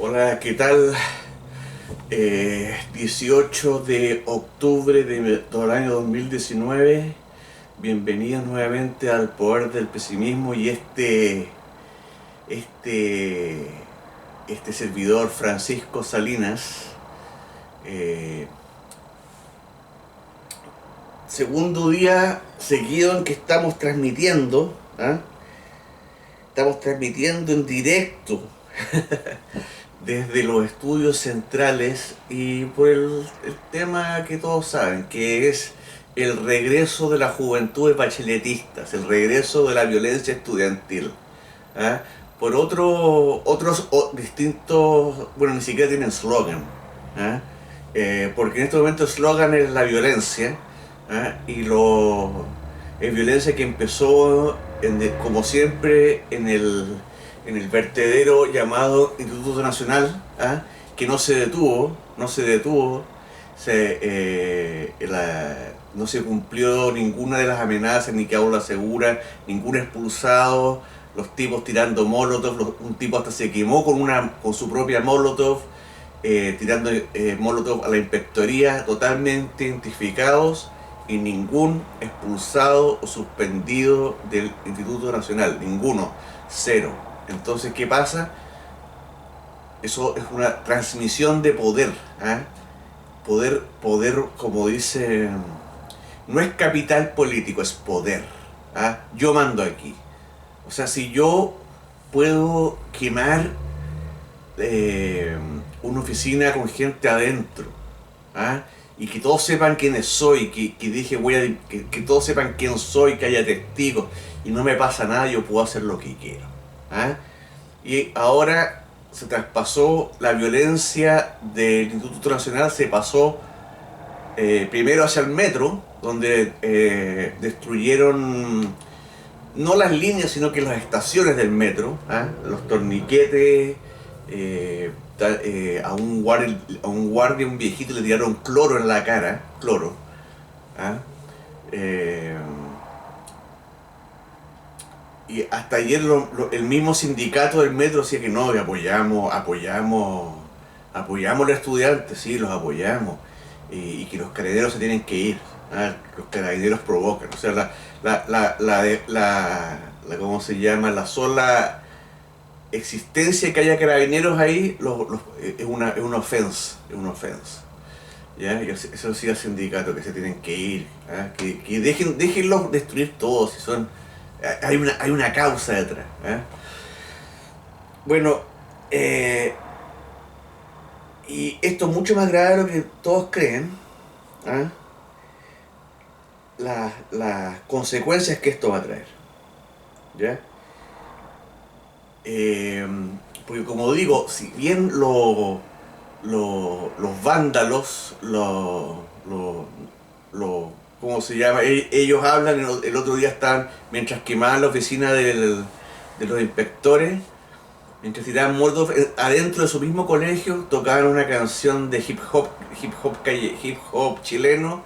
Hola, ¿qué tal? 18 de octubre del año 2019. Bienvenidos nuevamente al Poder del Pesimismo y este, este servidor Francisco Salinas. eh, Segundo día seguido en que estamos transmitiendo, ¿ah? Estamos transmitiendo en directo desde los estudios centrales y por el tema que todos saben, que es el regreso de las juventudes bacheletistas, el regreso de la violencia estudiantil. ¿Ah? Por distintos, bueno, ni siquiera tienen slogan, ¿ah? Porque en este momento el slogan es la violencia, ¿ah? Es violencia que empezó, como siempre, en el vertedero llamado Instituto Nacional, ¿ah? Que no se detuvo, no se cumplió ninguna de las amenazas, ni que aula segura, ningún expulsado, los tipos tirando molotov, un tipo hasta se quemó con su propia molotov, tirando molotov a la inspectoría, totalmente identificados y ningún expulsado o suspendido del Instituto Nacional, ninguno, cero. Entonces, ¿qué pasa? Eso es una transmisión de poder, ¿eh? Poder, como dice, no es capital político, es poder. ¿Ah? Yo mando aquí. O sea, si yo puedo quemar una oficina con gente adentro, ¿ah? Y que todos sepan quiénes soy, que dije que todos sepan quién soy, que haya testigos y no me pasa nada, yo puedo hacer lo que quiero. ¿Ah? Y ahora se traspasó la violencia del Instituto Nacional, se pasó primero hacia el metro, donde destruyeron no las líneas, sino que las estaciones del metro, ¿ah? Los torniquetes, a un guardia, un viejito, le tiraron cloro en la cara, cloro. ¿Ah? Eh, y hasta ayer el mismo sindicato del metro decía que no, que apoyamos a los estudiantes, sí, los apoyamos, y que los carabineros se tienen que ir, ¿ah? Los carabineros provocan, o sea, ¿cómo se llama? La sola existencia que haya carabineros ahí es una ofensa, es una ofensa. ¿Ya? Y eso sí al sindicato que se tienen que ir, ¿ah? Que déjenlos destruir todos, si son, hay una causa detrás. ¿Ah? Bueno, y esto es mucho más grave de lo que todos creen. ¿Ah? Las consecuencias que esto va a traer. ¿Ya? Eh, Porque como digo, si bien los vándalos, ¿cómo se llama? Ellos hablan, el otro día estaban, mientras quemaban la oficina de los inspectores, mientras tiraban muertos, adentro de su mismo colegio, tocaban una canción de hip hop chileno,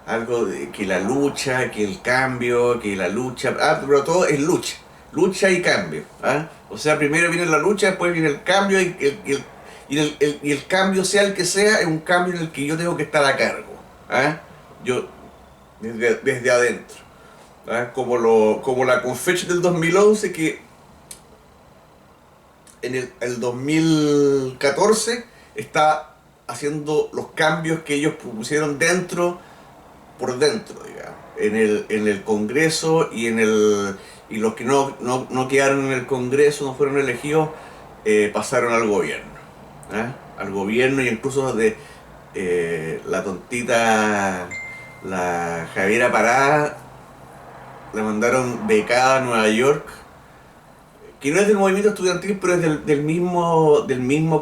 algo de que la lucha, que el cambio, que la lucha, pero todo es lucha y cambio. ¿Ah? O sea, primero viene la lucha, después viene el cambio y el cambio, sea el que sea, es un cambio en el que yo tengo que estar a cargo. ¿Ah? Yo, desde adentro. ¿Ah? Como la Confech del 2011, que en el 2014 está haciendo los cambios que ellos propusieron por dentro, digamos, en el Congreso y los que no quedaron en el Congreso, no fueron elegidos, pasaron al gobierno. ¿Eh? Al gobierno, y incluso de la tontita, la Javiera Parada, la mandaron becada a Nueva York, que no es del movimiento estudiantil, pero es del mismo,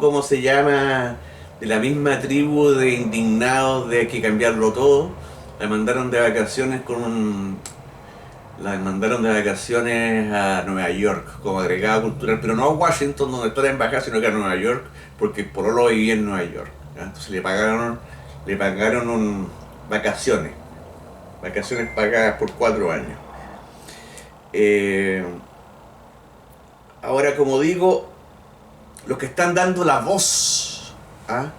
¿cómo se llama? De la misma tribu de indignados de que cambiarlo todo. La mandaron de vacaciones la mandaron de vacaciones a Nueva York como agregado cultural, pero no a Washington donde está la embajada, sino que a Nueva York, porque por lo vivía en Nueva York. ¿Ya? Entonces le pagaron vacaciones pagadas por 4 años. Ahora, como digo, los que están dando la voz,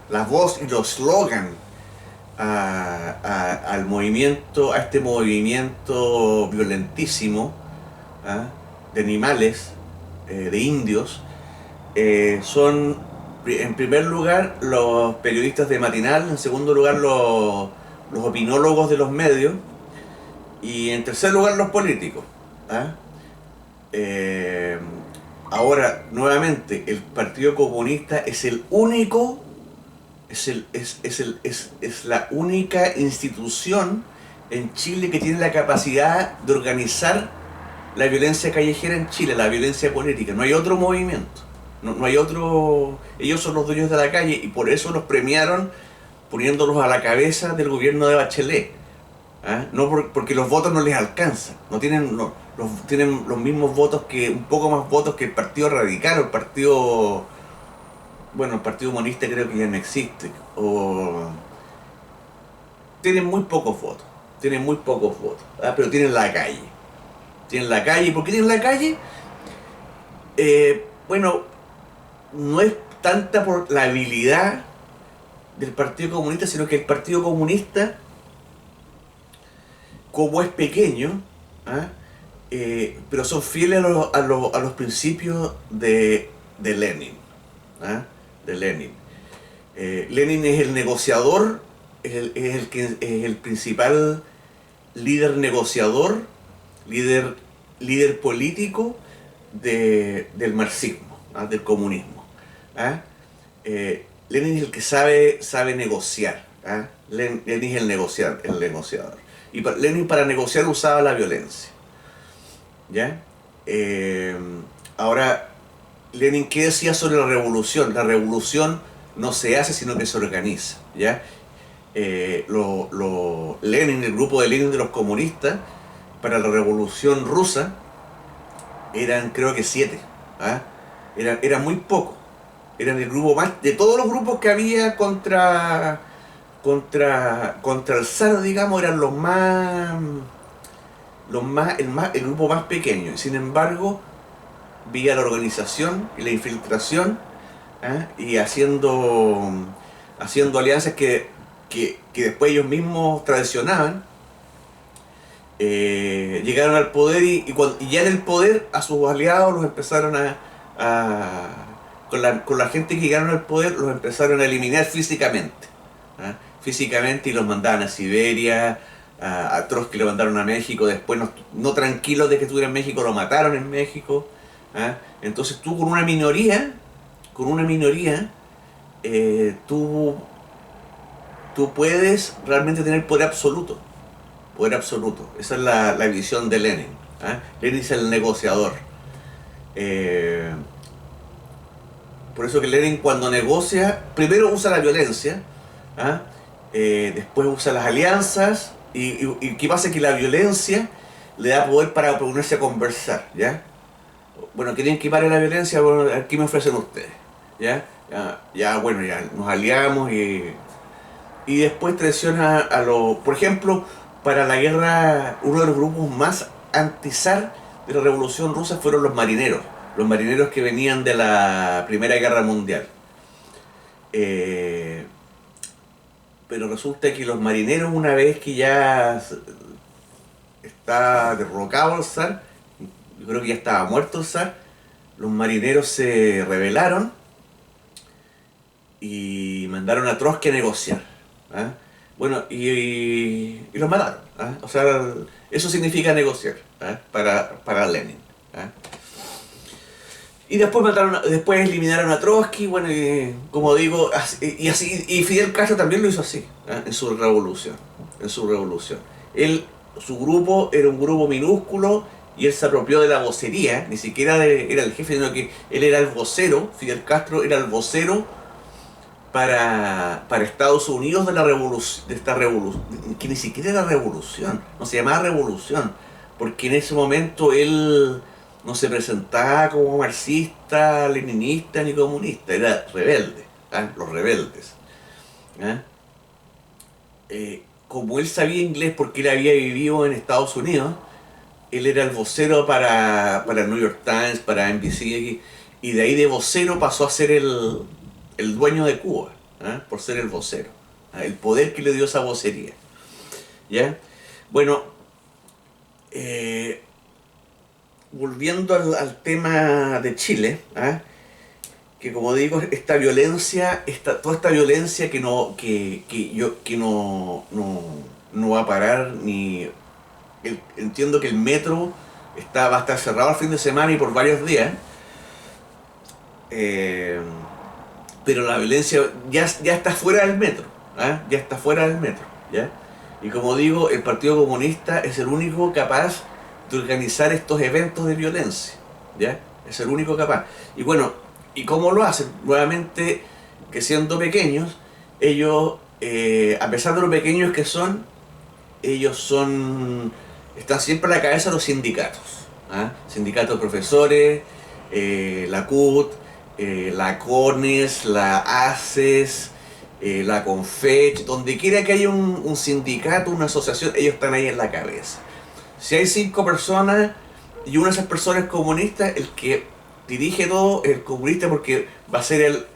la voz y los slogans al movimiento, a este movimiento violentísimo, de animales, de indios, son en primer lugar los periodistas de matinal, en segundo lugar los opinólogos de los medios y en tercer lugar los políticos. ¿Ah? Ahora, nuevamente, el Partido Comunista es el único, es la única institución en Chile que tiene la capacidad de organizar la violencia callejera en Chile, la violencia política. No hay otro movimiento, no hay otro. Ellos son los dueños de la calle y por eso los premiaron poniéndolos a la cabeza del gobierno de Bachelet. No porque los votos no les alcanzan, no tienen, tienen los mismos votos, un poco más votos que el Partido Radical o el Partido, bueno, el Partido Humanista creo que ya no existe, tienen muy pocos votos, pero tienen la calle. ¿Por qué tienen la calle? Bueno, no es tanta por la habilidad del Partido Comunista, sino que el Partido Comunista, como es pequeño, pero son fieles a los principios de Lenin. De Lenin. Lenin es el negociador, es el principal líder negociador, líder político del marxismo, del comunismo. Lenin es el que sabe negociar. Lenin es el negociador. Y Lenin para negociar usaba la violencia. ¿Ya? Ahora, Lenin, ¿qué decía sobre la revolución? La revolución no se hace, sino que se organiza. ¿Ya? Lenin, el grupo de Lenin de los comunistas, para la revolución rusa, eran creo que 7. Eran muy pocos. Eran el grupo más, de todos los grupos que había contra el zar, digamos, eran el grupo más pequeño. Sin embargo, vía la organización y la infiltración, y haciendo alianzas que después ellos mismos traicionaban, llegaron al poder y ya en el poder a sus aliados los empezaron con la gente que llegaron al poder los empezaron a eliminar físicamente. Y los mandaban a Siberia, a Trotsky lo mandaron a México, después no tranquilos de que estuviera en México, lo mataron en México. Entonces tú con una minoría, tú puedes realmente tener poder absoluto. Esa es la visión de Lenin. Lenin es el negociador. Por eso que Lenin, cuando negocia, primero usa la violencia, después usa las alianzas, y ¿qué pasa? Que la violencia le da poder para ponerse a conversar, ¿ya? Bueno, ¿quieren que pare la violencia? Bueno, ¿qué me ofrecen ustedes? Bueno, ya nos aliamos y después traiciona por ejemplo, para la guerra, uno de los grupos más anti-zar de la Revolución Rusa fueron los marineros que venían de la Primera Guerra Mundial. Pero resulta que los marineros, una vez que ya está derrocado el zar, yo creo que ya estaba muerto el zar, los marineros se rebelaron y mandaron a Trotsky a negociar. Bueno, y los mataron. O sea, eso significa negociar, para Lenin. Y después eliminaron a Trotsky, bueno, y, como digo, y Fidel Castro también lo hizo así, en su revolución. Su grupo era un grupo minúsculo y él se apropió de la vocería, ni siquiera era el jefe, sino que él era el vocero. Fidel Castro era el vocero para Estados Unidos de esta revolución, que ni siquiera era revolución, no se llamaba revolución, porque en ese momento él no se presentaba como marxista, leninista ni comunista, era rebelde, los rebeldes. Como él sabía inglés porque él había vivido en Estados Unidos, él era el vocero para New York Times, para NBC, y de ahí de vocero pasó a ser el dueño de Cuba, por ser el vocero, el poder que le dio esa vocería. ¿Ya? Bueno, volviendo al tema de Chile, que como digo, esta violencia, toda esta violencia que no va a parar, ni entiendo que el metro va a estar cerrado el fin de semana y por varios días, pero la violencia ya está fuera del metro, ya está fuera del metro, ¿ya? Y como digo, el Partido Comunista es el único capaz de organizar estos eventos de violencia, ¿ya? Es el único capaz. Y bueno, ¿y cómo lo hacen? Nuevamente, que siendo pequeños, ellos, a pesar de lo pequeños que son, están siempre a la cabeza de los sindicatos, sindicatos de profesores, la CUT, la CONES, la ACES, la CONFECH, donde quiera que haya un sindicato, una asociación, ellos están ahí en la cabeza. Si hay 5 personas y una de esas personas es comunista, el que dirige todo es el comunista, porque va a ser el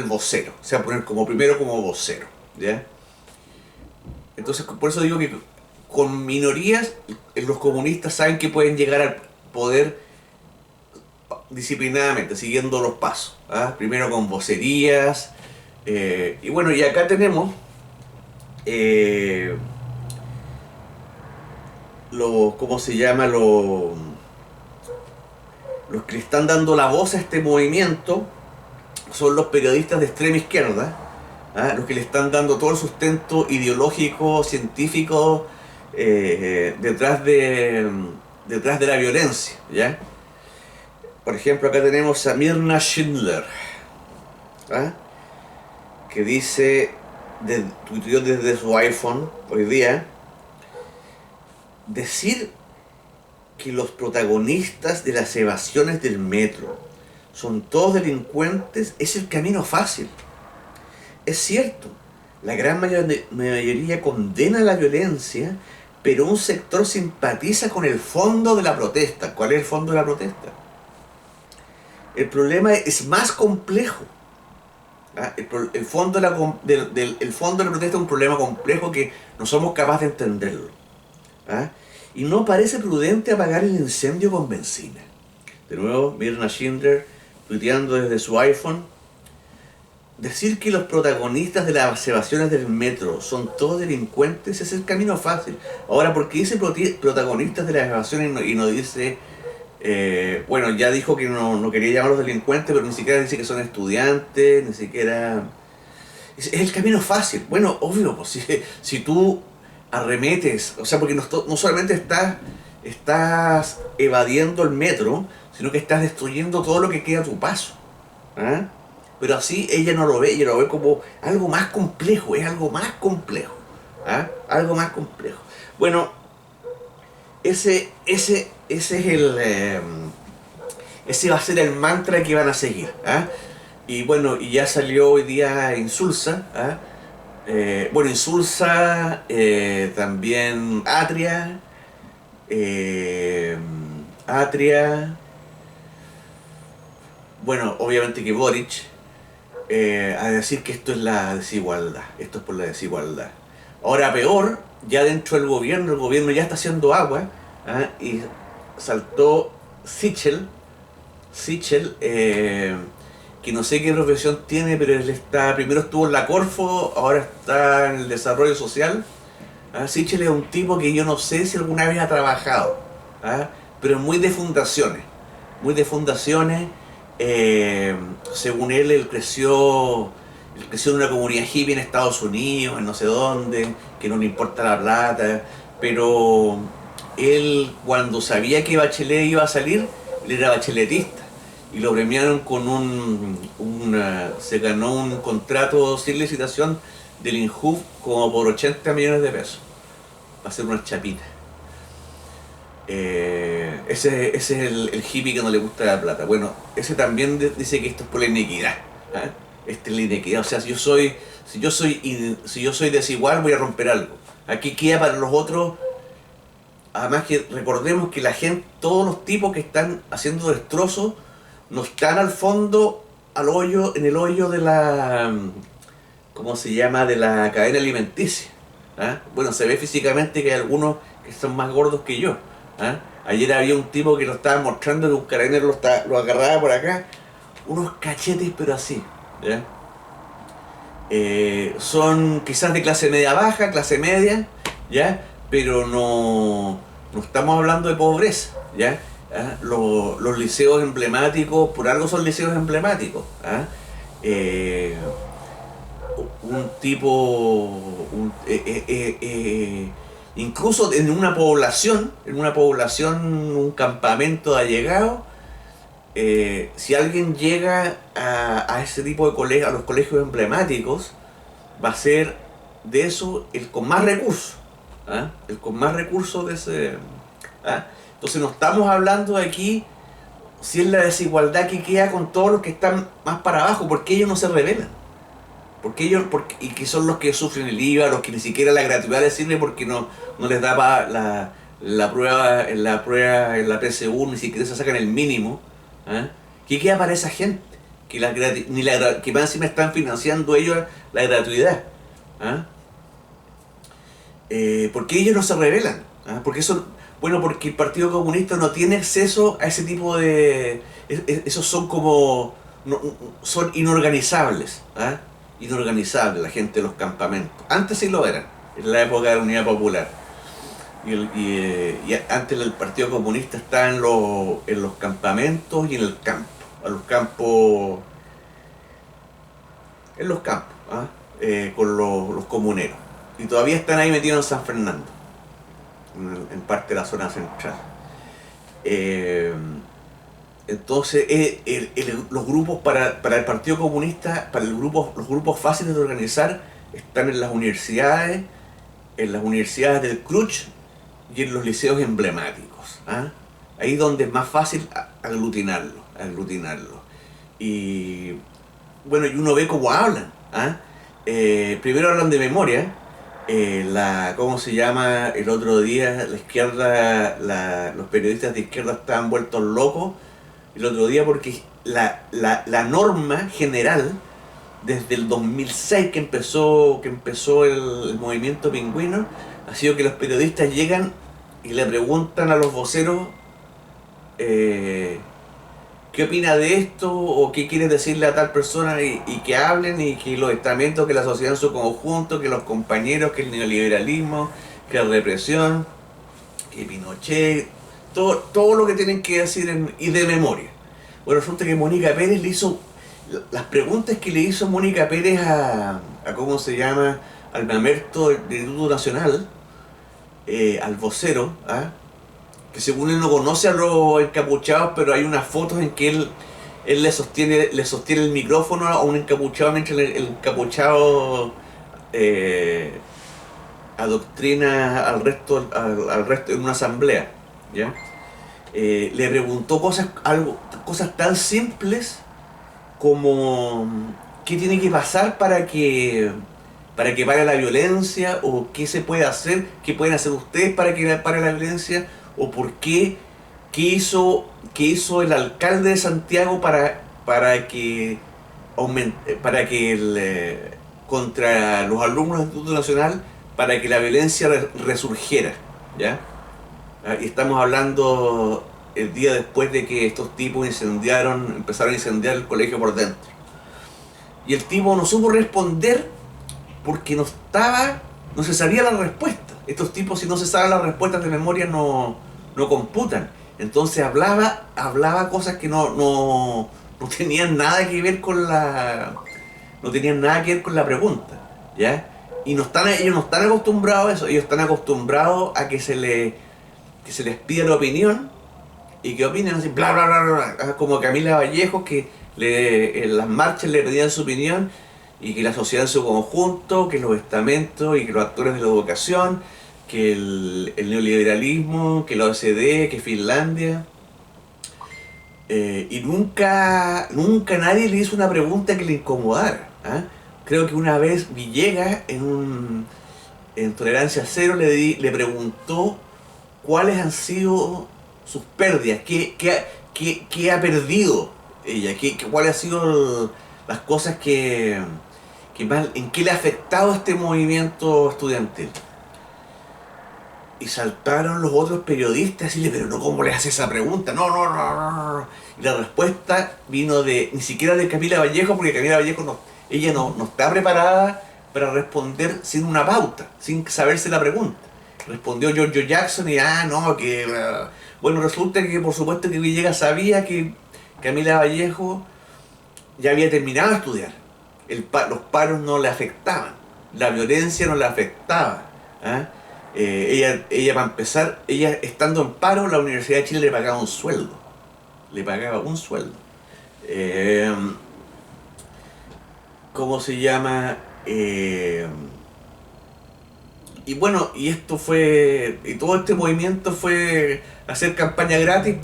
vocero, se va a poner primero como vocero, ¿ya? Entonces, por eso digo que con minorías, los comunistas saben que pueden llegar al poder disciplinadamente, siguiendo los pasos, primero con vocerías, y bueno, y acá tenemos ¿cómo se llama? Los que le están dando la voz a este movimiento son los periodistas de extrema izquierda, los que le están dando todo el sustento ideológico, científico, detrás de la violencia, ¿ya? Por ejemplo, acá tenemos a Mirna Schindler, que dice, tuiteó desde su iPhone hoy día, decir que los protagonistas de las evasiones del metro son todos delincuentes es el camino fácil. Es cierto, la gran mayoría condena la violencia, pero un sector simpatiza con el fondo de la protesta. ¿Cuál es el fondo de la protesta? El problema es más complejo. El fondo de la protesta es un problema complejo que no somos capaces de entenderlo. Y no parece prudente apagar el incendio con benzina. De nuevo, Mirna Schindler tuiteando desde su iPhone. Decir que los protagonistas de las evasiones del metro son todos delincuentes es el camino fácil. Ahora, ¿por qué dice protagonistas de las evasiones y no dice... bueno, ya dijo que no quería llamarlos delincuentes, pero ni siquiera dice que son estudiantes, ni siquiera... Es el camino fácil. Bueno, obvio, pues, si tú arremetes, o sea, porque no solamente estás evadiendo el metro, sino que estás destruyendo todo lo que queda a tu paso. Pero así ella no lo ve, ella lo ve como algo más complejo, es algo más complejo. Algo más complejo. Bueno, ese es ese va a ser el mantra que van a seguir. Y bueno, y ya salió hoy día Insulza. Bueno, Insulza, también Atria, bueno, obviamente que Boric, a decir que esto es la desigualdad, esto es por la desigualdad. Ahora peor, ya dentro del gobierno, el gobierno ya está haciendo agua, y saltó Sichel, que no sé qué profesión tiene, pero él primero estuvo en la Corfo, ahora está en el desarrollo social. Sichel es un tipo que yo no sé si alguna vez ha trabajado, pero muy de fundaciones, según él creció en una comunidad hippie en Estados Unidos, en no sé dónde, que no le importa la plata, pero él, cuando sabía que Bachelet iba a salir, él era bacheletista y lo premiaron con se ganó un contrato sin licitación del INJUV como por 80 millones de pesos para hacer unas chapitas. Ese es el hippie que no le gusta la plata. Bueno, ese también dice que esto es por la inequidad. Esta es la inequidad. O sea, si yo soy desigual, voy a romper algo. Aquí queda para los otros. Además, que recordemos que la gente, todos los tipos que están haciendo destrozos, no están al fondo, en el hoyo de la, ¿cómo se llama?, de la cadena alimenticia. ¿Ah? Bueno, se ve físicamente que hay algunos que son más gordos que yo. ¿Ah? Ayer había un tipo que lo estaba mostrando, que un carabinero lo agarraba por acá, unos cachetes pero así. ¿Ya? Son quizás de clase media baja, clase media, ¿ya? Pero no estamos hablando de pobreza, ¿ya? ¿Ah? Los liceos emblemáticos, por algo son liceos emblemáticos. ¿Ah? Un tipo, incluso en una población, un campamento de allegados, si alguien llega a ese tipo de colegios, a los colegios emblemáticos, va a ser de eso el con más recursos. ¿Ah? El con más recursos de ese. ¿Ah? Entonces no estamos hablando de aquí si es la desigualdad que queda con todos los que están más para abajo, porque ellos no se rebelan. Y que son los que sufren el IVA, los que ni siquiera la gratuidad les sirve porque no les da la prueba en la PSU, ni siquiera se sacan el mínimo. ¿Ah? ¿Qué queda para esa gente? Que más encima están financiando ellos la gratuidad. ¿Ah? Porque ellos no se rebelan. ¿Ah? Porque el Partido Comunista no tiene acceso a ese tipo de. Esos son como. Son inorganizables. ¿Ah? Inorganizables la gente de los campamentos. Antes sí lo eran, en la época de la Unidad Popular. Y antes el Partido Comunista estaba en los campamentos y en el campo. En los campos, ¿ah? Con los comuneros. Y todavía están ahí metidos en San Fernando, en parte de la zona central. Entonces, los grupos para el Partido Comunista, los grupos fáciles de organizar están en las universidades del CRUCH y en los liceos emblemáticos. ¿Ah? Ahí donde es más fácil aglutinarlo. Y bueno, y uno ve cómo hablan. ¿Ah? Primero hablan de memoria. ¿Cómo se llama? El otro día la izquierda, los periodistas de izquierda estaban vueltos locos el otro día porque la norma general desde el 2006 que empezó el movimiento pingüino ha sido que los periodistas llegan y le preguntan a los voceros qué opina de esto o qué quiere decirle a tal persona y que hablen, y que los estamentos, que la sociedad en su conjunto, que los compañeros, que el neoliberalismo, que la represión, que Pinochet, todo lo que tienen que decir y de memoria. Bueno, resulta que Mónica Pérez le hizo las preguntas que le hizo Mónica Pérez a ¿cómo se llama?, al mamerto del Instituto Nacional, al vocero, ¿ah? Que según él no conoce a los encapuchados, pero hay unas fotos en que él le sostiene el micrófono a un encapuchado mientras el encapuchado adoctrina al resto en una asamblea. ¿Ya? Le preguntó cosas tan simples como qué tiene que pasar para que pare la violencia, o qué se puede hacer, qué pueden hacer ustedes para que pare la violencia, o por qué hizo el alcalde de Santiago para que contra los alumnos del Instituto Nacional, para que la violencia resurgiera. ¿Ya? Y estamos hablando el día después de que estos tipos empezaron a incendiar el colegio por dentro. Y el tipo no supo responder porque no se sabía la respuesta. Estos tipos, si no se saben las respuestas de memoria, no computan. Entonces hablaba cosas que no tenían nada que ver con la pregunta. ¿Ya? Y ellos no están acostumbrados a eso. Ellos están acostumbrados a que se les pida la opinión y que opinen así, bla bla bla bla, como Camila Vallejo, que en las marchas le pedían su opinión, y que la sociedad en su conjunto, que los estamentos y que los actores de la educación, que el neoliberalismo, que la OCDE, que Finlandia. Y nunca nadie le hizo una pregunta que le incomodara. ¿Ah? Creo que una vez Villegas en Tolerancia Cero le preguntó cuáles han sido sus pérdidas, qué ha perdido ella? ¿Cuáles han sido las cosas que más, en qué le ha afectado este movimiento estudiantil? Y saltaron los otros periodistas a decirle, pero no, ¿cómo le hace esa pregunta? No, no, no, no, no. Y la respuesta vino ni siquiera de Camila Vallejo, porque Camila Vallejo ella no está preparada para responder sin una pauta, sin saberse la pregunta. Respondió Giorgio Jackson y, no, que... Bueno, resulta que por supuesto que Villegas sabía que Camila Vallejo ya había terminado de estudiar. Los paros no le afectaban, la violencia no le afectaba. ¿Ah? Ella, para empezar, ella estando en paro, la Universidad de Chile le pagaba un sueldo. Le pagaba un sueldo. ¿Cómo se llama? Y bueno, y todo este movimiento fue hacer campaña gratis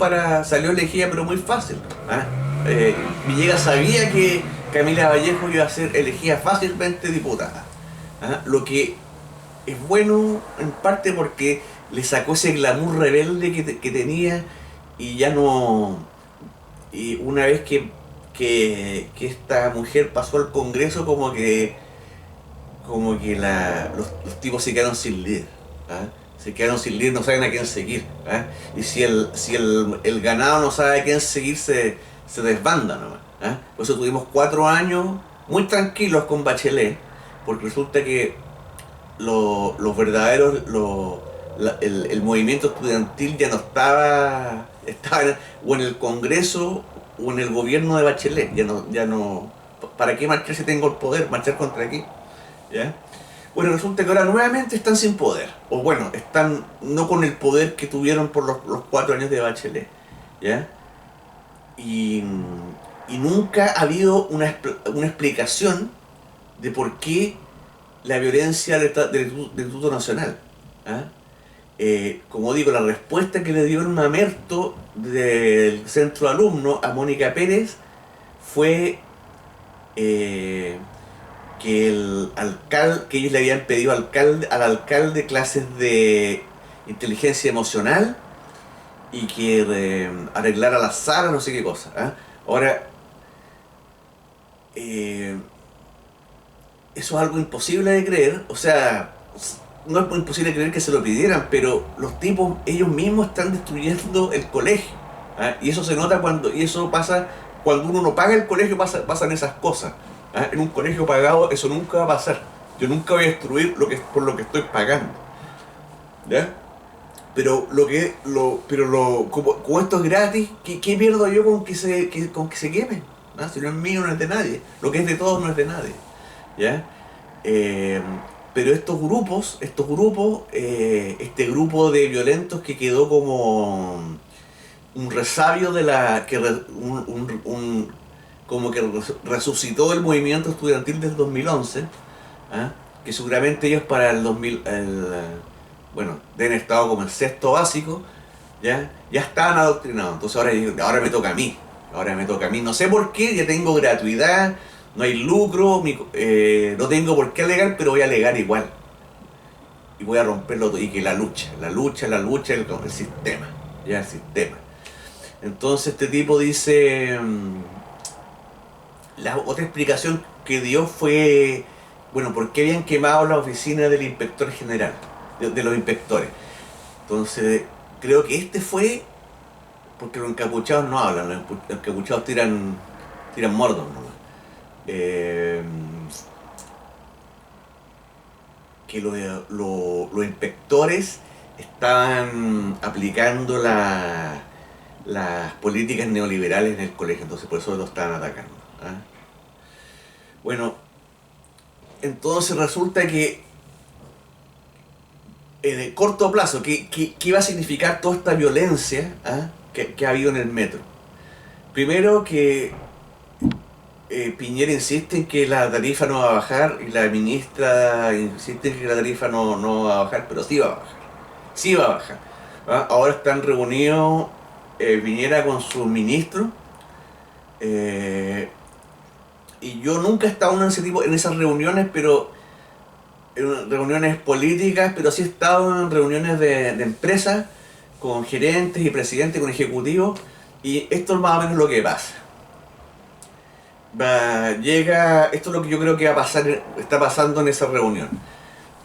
salió elegida, pero muy fácil. ¿Ah? Villegas sabía que Camila Vallejo iba a ser elegida fácilmente diputada. ¿Ah? Lo que es bueno en parte porque le sacó ese glamour rebelde que tenía, y ya no... Y una vez que esta mujer pasó al Congreso, los tipos se quedaron sin líder. ¿Ah? Se quedaron sin líder, no saben a quién seguir. ¿Ah? Y si el ganado no sabe a quién seguir, se desbanda nomás. ¿Ah? Por eso tuvimos 4 años muy tranquilos con Bachelet, porque resulta que los verdaderos, el movimiento estudiantil ya no estaba o en el Congreso o en el gobierno de Bachelet. Ya no, ¿para qué marchar si tengo el poder? ¿Marchar contra aquí? ¿Ya? Bueno, resulta que ahora nuevamente están sin poder, o bueno, están no con el poder que tuvieron por los 4 años de Bachelet. ¿Ya? Y nunca ha habido una explicación de por qué la violencia del Instituto Nacional. ¿Ah? Como digo, la respuesta que le dio el mamerto del centro de alumnos a Mónica Pérez fue que ellos le habían pedido al alcalde clases de inteligencia emocional y que arreglara las salas, no sé qué cosa. ¿Ah? Ahora, eso es algo imposible de creer, o sea, no es imposible creer que se lo pidieran, pero los tipos, ellos mismos están destruyendo el colegio. ¿Ah? Y eso se nota y eso pasa cuando uno no paga el colegio, pasan esas cosas. ¿Ah? En un colegio pagado eso nunca va a pasar. Yo nunca voy a destruir por lo que estoy pagando. ¿Ya? Pero como esto es gratis, ¿qué pierdo yo con que se queme? ¿Ah? Si no es mío, no es de nadie. Lo que es de todos no es de nadie. ¿Ya? Pero estos grupos, este grupo de violentos que quedó como un resabio de como que resucitó el movimiento estudiantil del 2011, ¿ah? Que seguramente ellos para el 2000, bueno, deben estado como en sexto básico, ya estaban adoctrinados. Entonces ahora me toca a mí, no sé por qué, ya tengo gratuidad, no hay lucro, no tengo por qué alegar, pero voy a alegar igual. Y voy a romperlo todo, y que la lucha, el sistema, ya el sistema. Entonces este tipo dice, la otra explicación que dio fue, bueno, ¿por qué habían quemado la oficina del inspector general, de los inspectores? Entonces, creo que fue, porque los encapuchados no hablan, los encapuchados tiran mordos nomás. Que los inspectores estaban aplicando las políticas neoliberales en el colegio, entonces por eso lo estaban atacando. ¿Ah? Bueno, entonces resulta que en el corto plazo, ¿qué va a significar toda esta violencia? ¿Ah? que ha habido en el metro? Primero que Piñera insiste en que la tarifa no va a bajar, y la ministra insiste en que la tarifa no va a bajar, pero sí va a bajar. Sí va a bajar. ¿Ah? Ahora están reunidos Piñera con sus ministros, y yo nunca he estado en esas reuniones, pero en reuniones políticas, pero sí he estado en reuniones de empresas con gerentes y presidentes, con ejecutivos, y esto es más o menos lo que pasa. llega, esto es lo que yo creo que va a pasar, está pasando en esa reunión.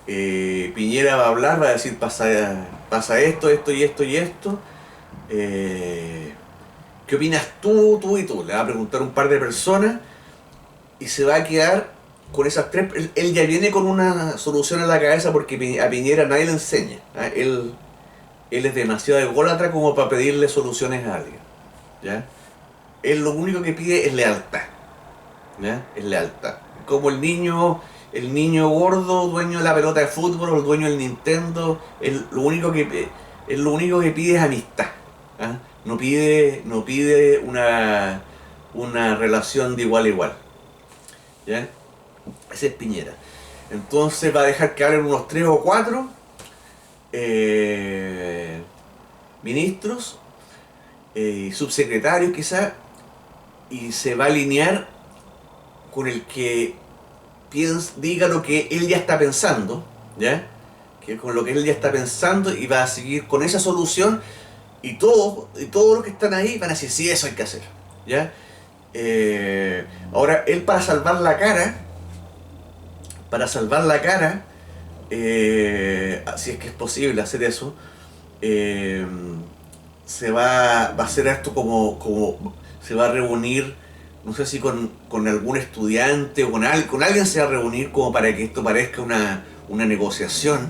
Piñera va a hablar, va a decir pasa esto, esto y esto y esto. ¿Qué opinas tú y tú? Le va a preguntar un par de personas y se va a quedar con esas tres. Él ya viene con una solución en la cabeza porque a Piñera nadie le enseña. ¿Ah? Él es demasiado ególatra como para pedirle soluciones a alguien. ¿Ya? Él lo único que pide es lealtad. ¿Ya? Es lealtad. Como el niño gordo, dueño de la pelota de fútbol, o el dueño del Nintendo, él lo único que pide es amistad. ¿Ah? No pide una relación de igual a igual. ¿Ya? Ese es Piñera. Entonces va a dejar que hablen unos 3 o 4 ministros, subsecretarios quizás, y se va a alinear con el que diga lo que él ya está pensando, ¿ya? Que con lo que él ya está pensando, y va a seguir con esa solución, y todos los que están ahí van a decir, sí, eso hay que hacer, ¿ya? Ahora, él para salvar la cara, si es que es posible hacer eso, eh, va a hacer esto se va a reunir, no sé si con algún estudiante o con alguien se va a reunir como para que esto parezca una negociación,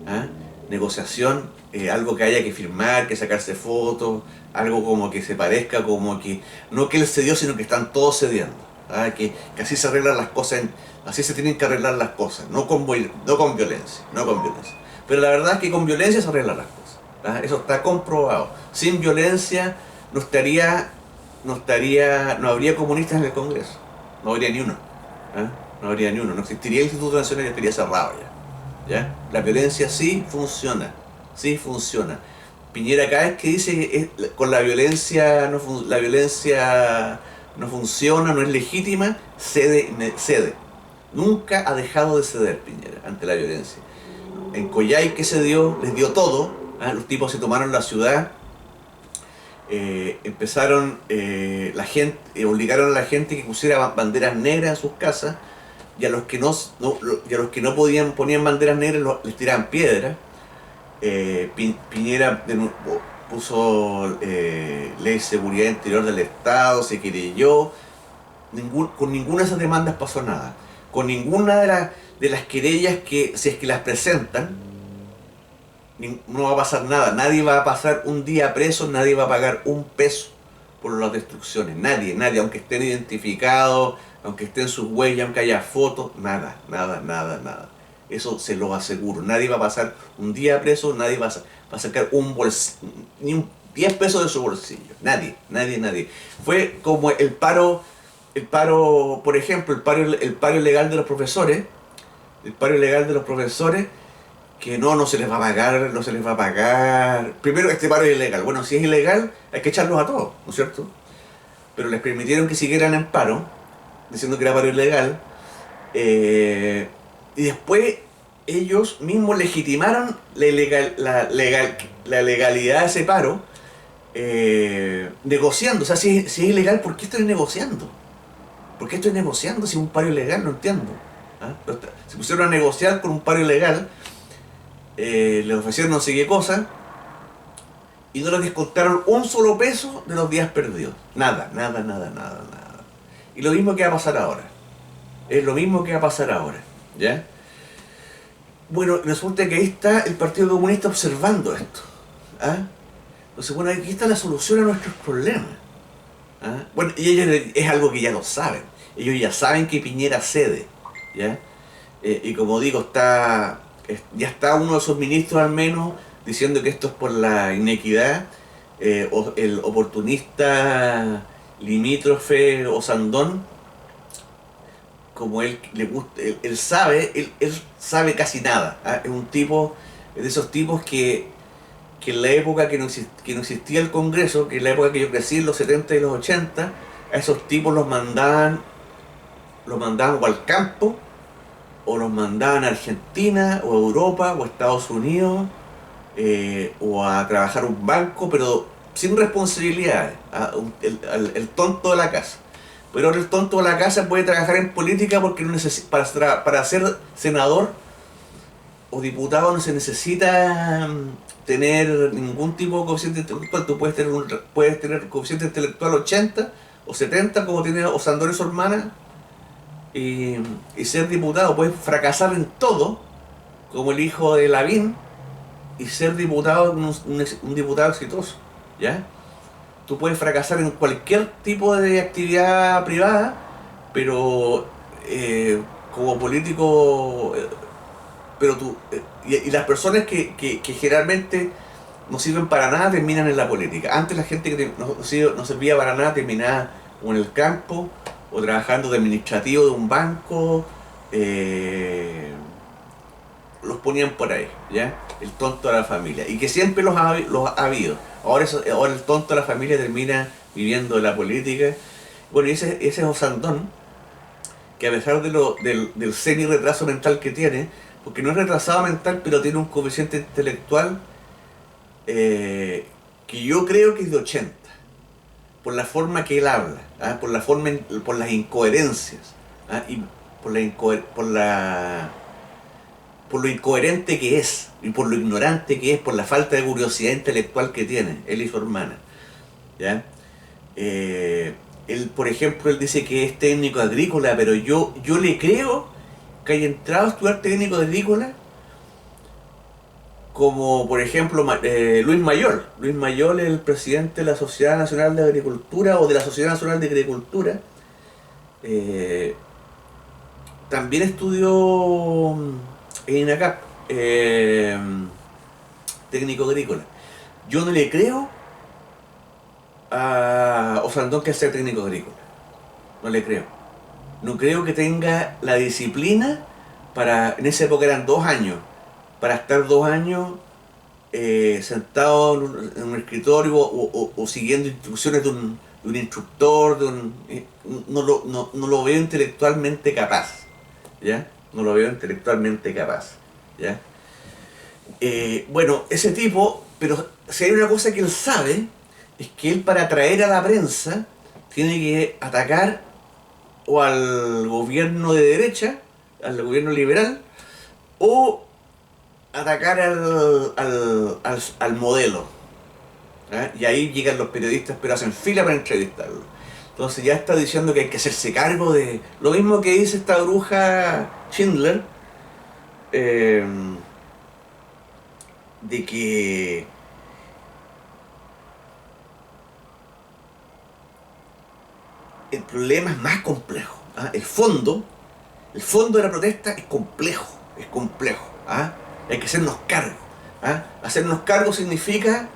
¿ah? Negociación, algo que haya que firmar, que sacarse fotos, algo como que se parezca como que, no que él cedió, sino que están todos cediendo, ¿ah? Que así se arreglan las cosas, así se tienen que arreglar las cosas, no con violencia, no con violencia. Pero la verdad es que con violencia se arreglan las cosas. ¿Ah? Eso está comprobado. Sin violencia no habría comunistas en el Congreso. No habría ni uno. ¿Ah? No habría ni uno. No existiría el Instituto Nacional, ya estaría cerrado ya. ¿Ya? La violencia sí funciona. Sí funciona. Piñera cada vez que dice que con la violencia no funciona, no es legítima, cede. Nunca ha dejado de ceder Piñera ante la violencia. En Coyhaique que se dio, les dio todo. ¿Ah? Los tipos se tomaron la ciudad, empezaron la gente, obligaron a la gente que pusiera banderas negras en sus casas, y a los que no podían ponían banderas negras les tiraban piedras. Piñera puso ley de seguridad interior del Estado, se querelló. Con ninguna de esas demandas pasó nada. Con ninguna de las querellas que, si es que las presentan, no va a pasar nada. Nadie va a pasar un día preso, nadie va a pagar un peso por las destrucciones. Nadie, aunque estén identificados, aunque estén sus huellas, aunque haya fotos, nada. Eso se lo aseguro. Nadie va a pasar un día preso, nadie va a sacar ni un 10 pesos de su bolsillo. Nadie. Fue como el paro, por ejemplo, el paro ilegal de los profesores, que no se les va a pagar. Primero, este paro es ilegal. Bueno, si es ilegal, hay que echarlos a todos, ¿no es cierto? Pero les permitieron que siguieran en paro, diciendo que era paro ilegal, y después ellos mismos legitimaron la legalidad de ese paro, negociando. O sea, si es ilegal, ¿por qué estoy negociando? ¿Por qué estoy negociando si es un paro ilegal? No entiendo. ¿Ah? Se pusieron a negociar con un paro ilegal, les ofrecieron no sé qué cosa, y no les descontaron un solo peso de los días perdidos. Nada. Y lo mismo que va a pasar ahora. Es lo mismo que va a pasar ahora. ¿Ya? Bueno, resulta que ahí está el Partido Comunista observando esto. ¿Ah? Entonces, bueno, aquí está la solución a nuestros problemas. ¿Ah? Bueno, y ellos es algo que ya lo saben. Ellos ya saben que Piñera cede. ¿Ya? Y como digo, ya está uno de sus ministros al menos diciendo que esto es por la inequidad, o el oportunista limítrofe Osandón, como él le gusta, él sabe casi nada. ¿Ah? Es un tipo, es de esos tipos que en la época que no existía el Congreso, que en la época que yo crecí, en los 70 y los 80, a esos tipos los mandaban o al campo, o los mandaban a Argentina, o a Europa, o a Estados Unidos, o a trabajar un banco, pero sin responsabilidades, el tonto de la casa. Pero ahora el tonto de la casa puede trabajar en política porque no para ser senador o diputado no se necesita tener ningún tipo de coeficiente intelectual. Tú puedes tener coeficiente intelectual 80 o 70 como tiene Osandón y su hermana y ser diputado. Puedes fracasar en todo como el hijo de Lavín y ser diputado, un diputado exitoso, ¿ya? Tú puedes fracasar en cualquier tipo de actividad privada, pero como político, pero tú, y las personas que generalmente no sirven para nada terminan en la política. Antes la gente que no servía para nada terminaba o en el campo, o trabajando de administrativo de un banco, los ponían por ahí, ¿ya? El tonto de la familia. Y que siempre los ha habido. Ahora el tonto de la familia termina viviendo de la política. Bueno, y ese es Osandón, que a pesar del semi-retraso mental que tiene, porque no es retrasado mental, pero tiene un coeficiente intelectual que yo creo que es de 80, por la forma que él habla, ¿ah? Por las incoherencias, ¿ah? Y por lo incoherente que es, y por lo ignorante que es, por la falta de curiosidad intelectual que tiene, él y su hermana, ¿ya? Él, por ejemplo, él dice que es técnico agrícola, pero yo le creo que haya entrado a estudiar técnico agrícola, como por ejemplo Luis Mayol. Luis Mayol es el presidente de la Sociedad Nacional de Agricultura o de la Sociedad Nacional de Agricultura. También estudió en INACAP, técnico agrícola. Yo no le creo a Osandón que sea técnico agrícola. No le creo. No creo que tenga la disciplina para, en esa época eran 2 años, para estar 2 años sentado en un escritorio o siguiendo instrucciones de un instructor, no lo veo intelectualmente capaz, ¿ya? No lo veo intelectualmente capaz, ¿ya? Bueno, ese tipo, pero si hay una cosa que él sabe, es que él para atraer a la prensa tiene que atacar o al gobierno de derecha, al gobierno liberal, o atacar al modelo, ¿eh? Y ahí llegan los periodistas, pero hacen fila para entrevistarlo. Entonces ya está diciendo que hay que hacerse cargo de lo mismo que dice esta bruja Schindler, de que el problema es más complejo, ¿ah? El fondo de la protesta es complejo, ¿ah? Hay que hacernos cargo, ¿ah? Hacernos cargo significa,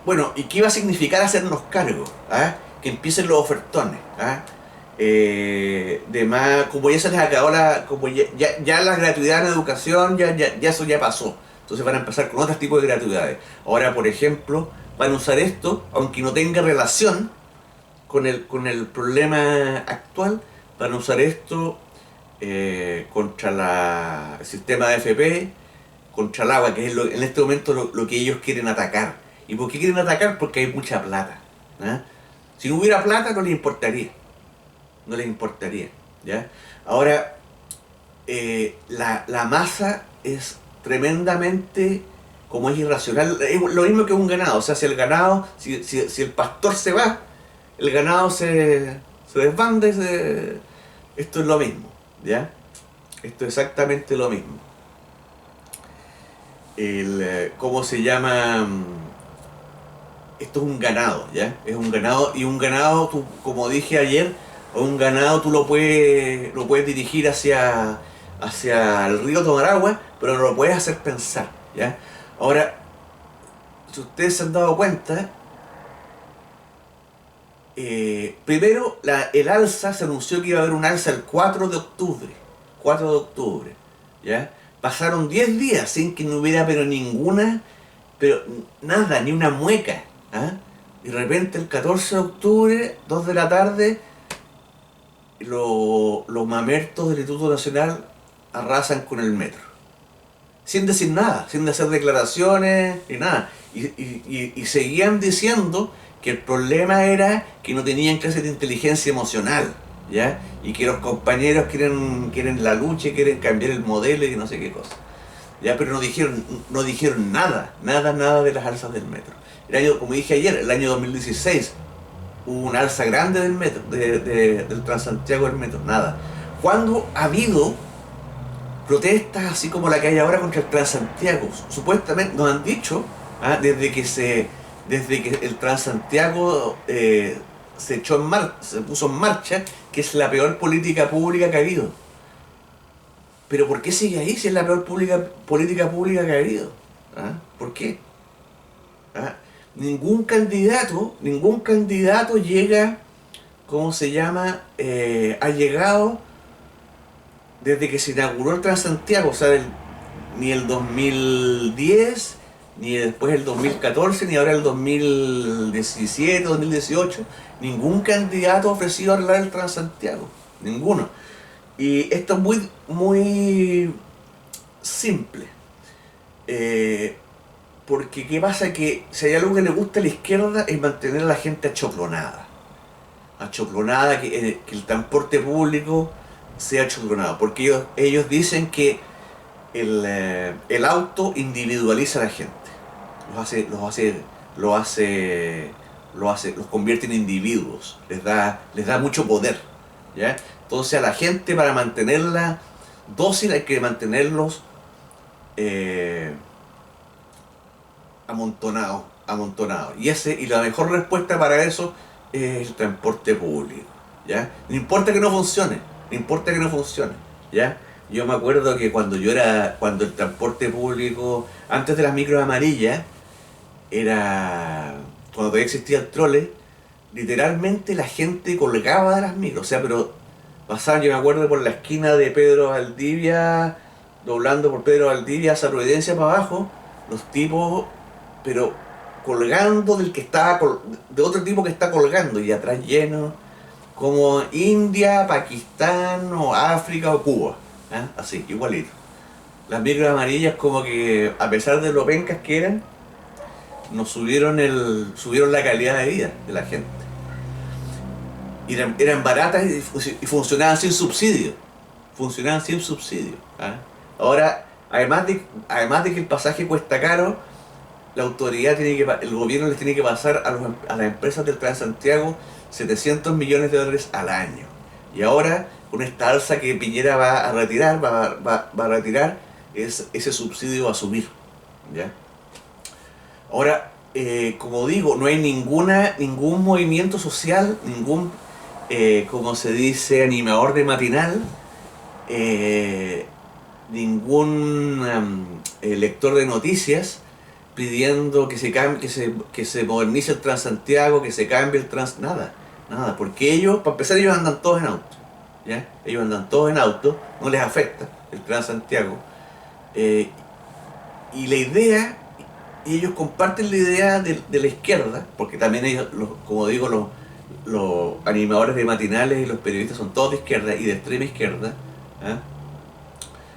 bueno, ¿y qué va a significar hacernos cargo? ¿Ah? Que empiecen los ofertones, ¿ah? De más, como ya se les acabó como ya la gratuidad en educación, ya eso ya pasó. Entonces van a empezar con otros tipos de gratuidades. Ahora, por ejemplo, van a usar esto, aunque no tenga relación con el problema actual, van a usar esto contra el sistema de AFP, contra el agua, que es en este momento lo que ellos quieren atacar. ¿Y por qué quieren atacar? Porque hay mucha plata, ¿eh? Si no hubiera plata no les importaría. No les importaría, ¿ya? Ahora, la masa es tremendamente, como es irracional, es lo mismo que un ganado. O sea, si el ganado, si el pastor se va, el ganado se desbanda esto es lo mismo, ¿ya? Esto es exactamente lo mismo. ¿Cómo se llama? Esto es un ganado, ¿ya? Es un ganado, y un ganado, tú, como dije ayer, un ganado tú lo puedes dirigir hacia el río Tomaragua, pero no lo puedes hacer pensar, ¿ya? Ahora, si ustedes se han dado cuenta, primero el alza, se anunció que iba a haber un alza el 4 de octubre, 4 de octubre, ¿ya? Pasaron 10 días sin que no hubiera pero nada, ni una mueca, ¿ah? Y de repente el 14 de octubre, 2 de la tarde, los mamertos del Instituto Nacional arrasan con el metro. Sin decir nada, sin hacer declaraciones ni nada. Y seguían diciendo que el problema era que no tenían clases de inteligencia emocional, ¿ya? Y que los compañeros quieren la lucha, quieren cambiar el modelo y no sé qué cosa. ¿Ya? Pero no dijeron nada de las alzas del metro. El año, como dije ayer, el año 2016 hubo una alza grande del metro, del Transantiago del metro, nada. ¿Cuándo ha habido protestas así como la que hay ahora contra el Transantiago? Supuestamente nos han dicho, desde que el Transantiago se puso en marcha, que es la peor política pública que ha habido. Pero ¿por qué sigue ahí si es la peor política pública que ha habido? ¿Ah? ¿Por qué? ¿Ah? Ningún candidato llega, ¿cómo se llama? Ha llegado desde que se inauguró el Transantiago, o sea, ni el 2010, ni después el 2014, ni ahora el 2017, 2018, ningún candidato ha ofrecido arreglar el Transantiago, ninguno. Y esto es muy simple. Porque ¿qué pasa? Que si hay algo que le gusta a la izquierda es mantener a la gente achoclonada. Achoclonada, que el transporte público sea achoclonado. Porque ellos dicen que el auto individualiza a la gente. Los convierte en individuos. Les da mucho poder. ¿Ya? Entonces a la gente, para mantenerla dócil, hay que mantenerlos amontonados. Y la mejor respuesta para eso es el transporte público. ¿Ya? No importa que no funcione, ¿ya? Yo me acuerdo que cuando el transporte público, antes de las micros amarillas, cuando todavía existía el trole, literalmente la gente colgaba de las micros, o sea, pero pasaban, yo me acuerdo, por la esquina de Pedro Valdivia, doblando por Pedro Valdivia hacia Providencia para abajo, los tipos, pero colgando de otro tipo que está colgando, y atrás lleno, como India, Pakistán, o África, o Cuba, ¿eh? Así, igualito. Las micros amarillas, como que, a pesar de lo pencas que eran, nos subieron la calidad de vida de la gente. Eran baratas y funcionaban sin subsidio. ¿Ah? Ahora, además de que el pasaje cuesta caro, el gobierno les tiene que pasar a las empresas del Transantiago 700 millones de dólares al año. Y ahora, con esta alza que Piñera va a retirar, ese subsidio va a subir. ¿Ya? Ahora, como digo, no hay ningún movimiento social, como se dice, animador de matinal, ningún lector de noticias pidiendo que se modernice el Transantiago, que se cambie nada, porque para empezar, ellos andan todos en auto, ¿ya? Ellos andan todos en auto, no les afecta el Transantiago, y ellos comparten la idea de la izquierda, porque también ellos, como digo, los animadores de matinales y los periodistas son todos de izquierda y de extrema izquierda. ¿Eh?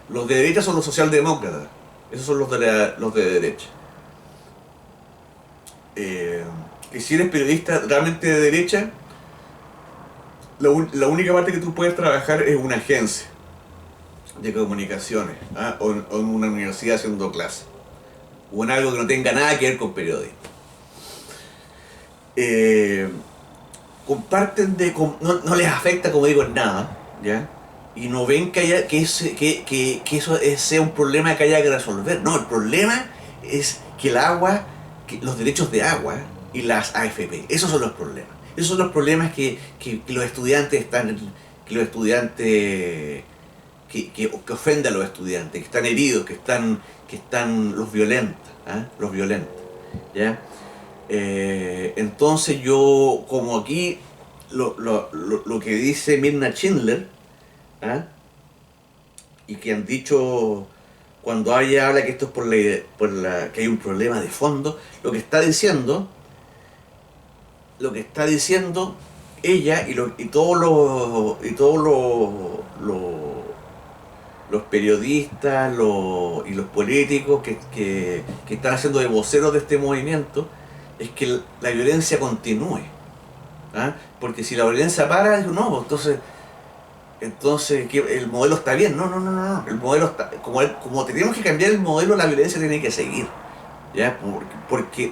Los de derecha son los socialdemócratas, esos son los de derecha. Y si eres periodista realmente de derecha, la única parte que tú puedes trabajar es una agencia de comunicaciones, ¿ah? o en una universidad haciendo clases, o en algo que no tenga nada que ver con periodismo. Comparten no les afecta, como digo, en nada, ¿ya? Y no ven que eso sea un problema que haya que resolver. No, el problema es que los derechos de agua y las AFP, esos son los problemas. Esos son los problemas que los estudiantes que ofenden a los estudiantes, que están heridos, que están los violentos, ¿eh? ¿Ya? Entonces yo, como aquí lo que dice Mirna Schindler, ¿eh? Y que han dicho cuando ella habla que esto es que hay un problema de fondo, lo que está diciendo ella y todos los periodistas y los políticos que están haciendo de voceros de este movimiento, es que la violencia continúe. ¿Ah? Porque si la violencia para, digo, no, entonces el modelo está bien. No, no, no, no, no. El modelo está, como tenemos que cambiar el modelo, la violencia tiene que seguir. ¿Ya? Porque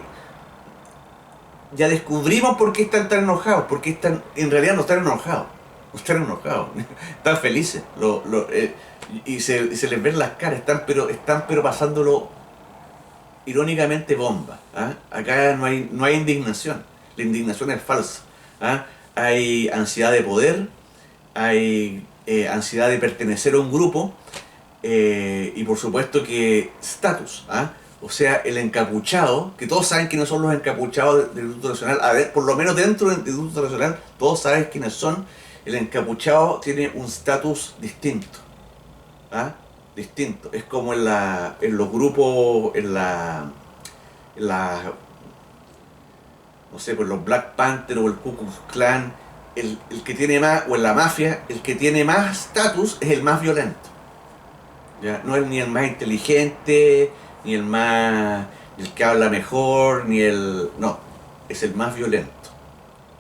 ya descubrimos por qué están tan enojados, porque en realidad no están enojados, están felices, y se les ven las caras, están pero pasándolo irónicamente bomba. ¿Ah? Acá no hay indignación, la indignación es falsa. ¿Ah? Hay ansiedad de poder, hay ansiedad de pertenecer a un grupo, y por supuesto que estatus. ¿Ah? O sea, el encapuchado, que todos saben quiénes son los encapuchados del Instituto Nacional, a ver, por lo menos dentro del Instituto Nacional, todos saben quiénes son. El encapuchado tiene un estatus distinto. ¿Ah? Distinto. Es como en los grupos, en la, no sé, pues los Black Panther o el Ku Klux Klan, el que tiene más, o en la mafia, el que tiene más estatus es el más violento. ¿Ya? No es ni el más inteligente, ni el que habla mejor, no, es el más violento.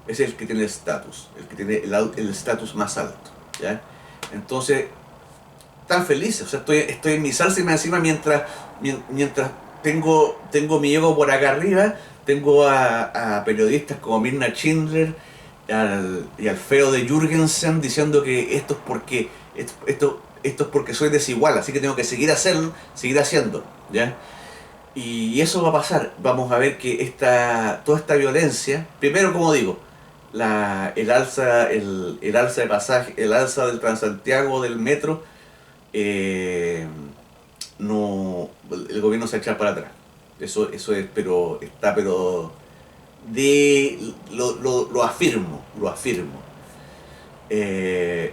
Es el que tiene el estatus, el que tiene el estatus más alto. ¿Ya? Entonces, tan feliz, o sea, estoy en mi salsa y me encima mientras tengo mi ego por acá arriba, tengo a periodistas como Mirna Schindler y al feo de Jürgensen diciendo que esto es porque soy desigual, así que tengo que seguir haciendo, ¿ya? Y eso va a pasar. Vamos a ver que toda esta violencia, primero, como digo, el alza de pasaje, el alza del Transantiago, del metro, no, el gobierno se echa para atrás. Eso es, pero lo afirmo, lo afirmo.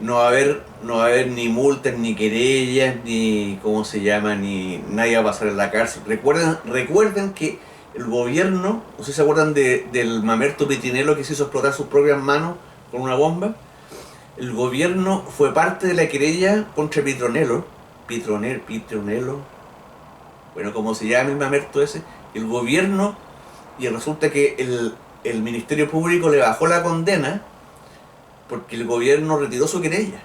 No va a haber ni multas, ni querellas, ni cómo se llama, ni nadie va a pasar en la cárcel. Recuerden que el gobierno, no sé si se acuerdan del Mamerto Pitinelo que se hizo explotar sus propias manos con una bomba. El gobierno fue parte de la querella contra Pitronelo, bueno, como se llama el Mamerto ese, el gobierno, y resulta que el Ministerio Público le bajó la condena porque el gobierno retiró su querella.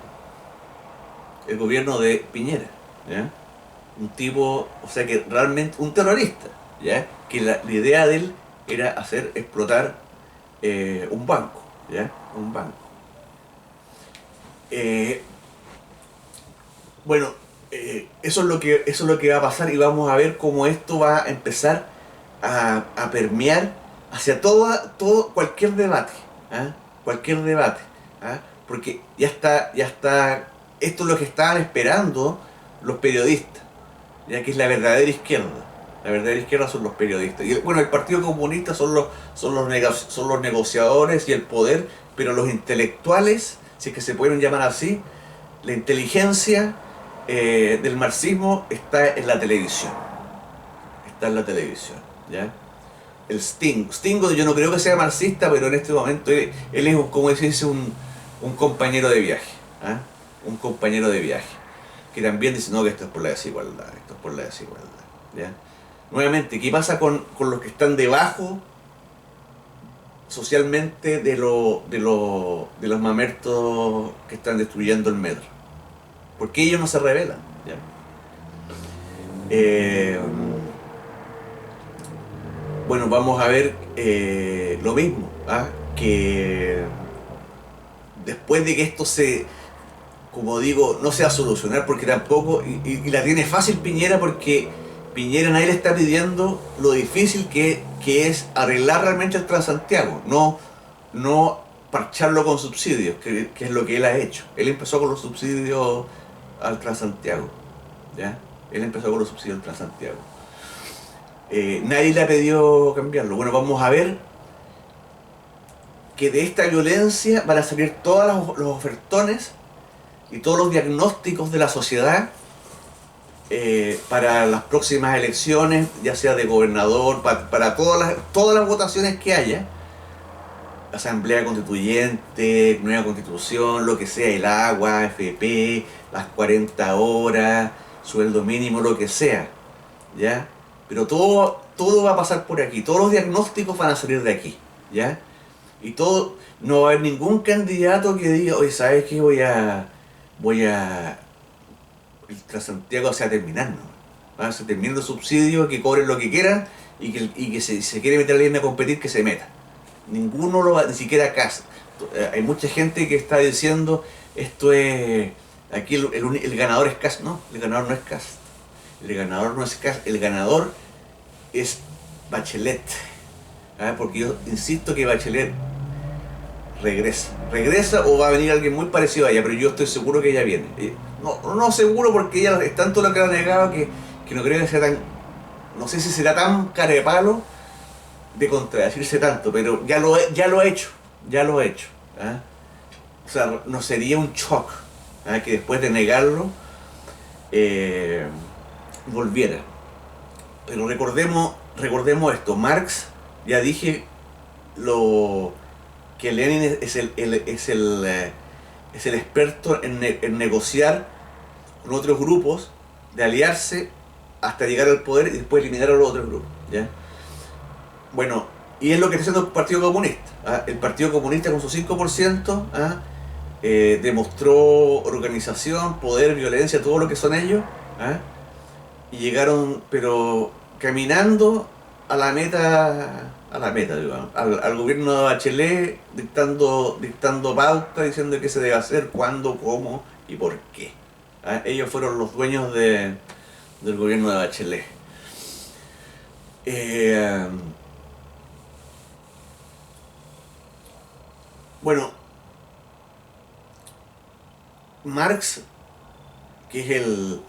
El gobierno de Piñera, ¿ya? Un tipo, o sea que realmente, un terrorista, ¿ya? Que la idea de él era hacer explotar un banco, ¿ya? Un banco. Bueno, eso es lo que va a pasar y vamos a ver cómo esto va a empezar a permear hacia cualquier debate, ¿ah? Cualquier debate, ¿ah? Porque ya está, esto es lo que estaban esperando los periodistas, ya que es la verdadera izquierda. La verdadera izquierda son los periodistas. Y bueno, el Partido Comunista son los negociadores y el poder, pero los intelectuales, si es que se pueden llamar así, la inteligencia del marxismo está en la televisión. Está en la televisión, ¿ya? El Stingo, yo no creo que sea marxista, pero en este momento él es, como decirse, un compañero de viaje. ¿Ah? Un compañero de viaje. Que también dice, no, que esto es por la desigualdad, esto es por la desigualdad. ¿Ya? Nuevamente, ¿qué pasa con los que están debajo socialmente de los mamertos que están destruyendo el metro? ¿Por qué ellos no se rebelan? ¿Ya? Bueno, vamos a ver lo mismo, ¿ah? Que después de que esto como digo, no se va a solucionar, porque tampoco, y la tiene fácil Piñera, porque Piñera nadie le está pidiendo lo difícil que es arreglar realmente el Transantiago, no parcharlo con subsidios, que es lo que él ha hecho. Él empezó con los subsidios al Transantiago, ¿ya? Él empezó con los subsidios al Transantiago. Nadie le ha pedido cambiarlo. Bueno, vamos a ver que de esta violencia van a salir todos los ofertones y todos los diagnósticos de la sociedad para las próximas elecciones, ya sea de gobernador, para todas las votaciones que haya, asamblea constituyente, nueva constitución, lo que sea, el agua, FP, las 40 horas, sueldo mínimo, lo que sea, ¿ya? pero todo va a pasar por aquí, todos los diagnósticos van a salir de aquí, ¿ya? Y todo, no va a haber ningún candidato que diga, oye, ¿sabes qué? El Transantiago se va a terminar, ¿no? Se termina el subsidio, que cobren lo que quieran y que se quiere meter a alguien a competir, que se meta. Ninguno lo va, ni siquiera casa. Hay mucha gente que está diciendo, esto es, aquí el ganador es Kast. No, el ganador no es Kast. El ganador no es Kast, el ganador es Bachelet. Porque yo insisto que Bachelet regresa o va a venir alguien muy parecido a ella, pero yo estoy seguro que ella viene. No seguro, porque ella es tanto lo que ha negado que no creo que sea tan, no sé si será tan carepalo de contradecirse tanto, pero ya lo ha hecho, ¿ah? O sea, no sería un shock, que después de negarlo volviera. Pero recordemos esto, Marx, ya dije lo que Lenin es el experto en negociar con otros grupos, de aliarse hasta llegar al poder y después eliminar a los otros grupos, ¿ya? Bueno, y es lo que está haciendo el Partido Comunista. El Partido Comunista con su 5% demostró organización, poder, violencia, todo lo que son ellos, y llegaron, pero caminando a la meta, digamos, al gobierno de Bachelet, dictando pauta, diciendo qué se debe hacer, cuándo, cómo y por qué. Ellos fueron los dueños del gobierno de Bachelet. Bueno, Marx, que es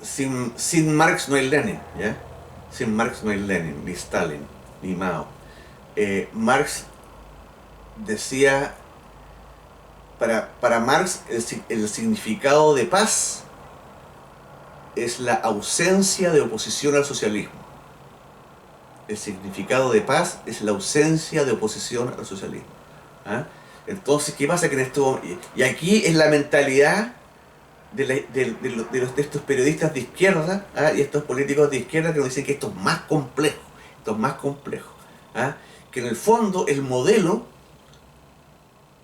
sin Marx no hay Lenin, ¿ya? Sin Marx no hay Lenin, ni Stalin, ni Mao. Marx decía, para Marx el significado de paz es la ausencia de oposición al socialismo. El significado de paz es la ausencia de oposición al socialismo. Entonces, ¿qué pasa? Que en esto, y aquí es la mentalidad de estos periodistas de izquierda, y estos políticos de izquierda que nos dicen que esto es más complejo, que en el fondo el modelo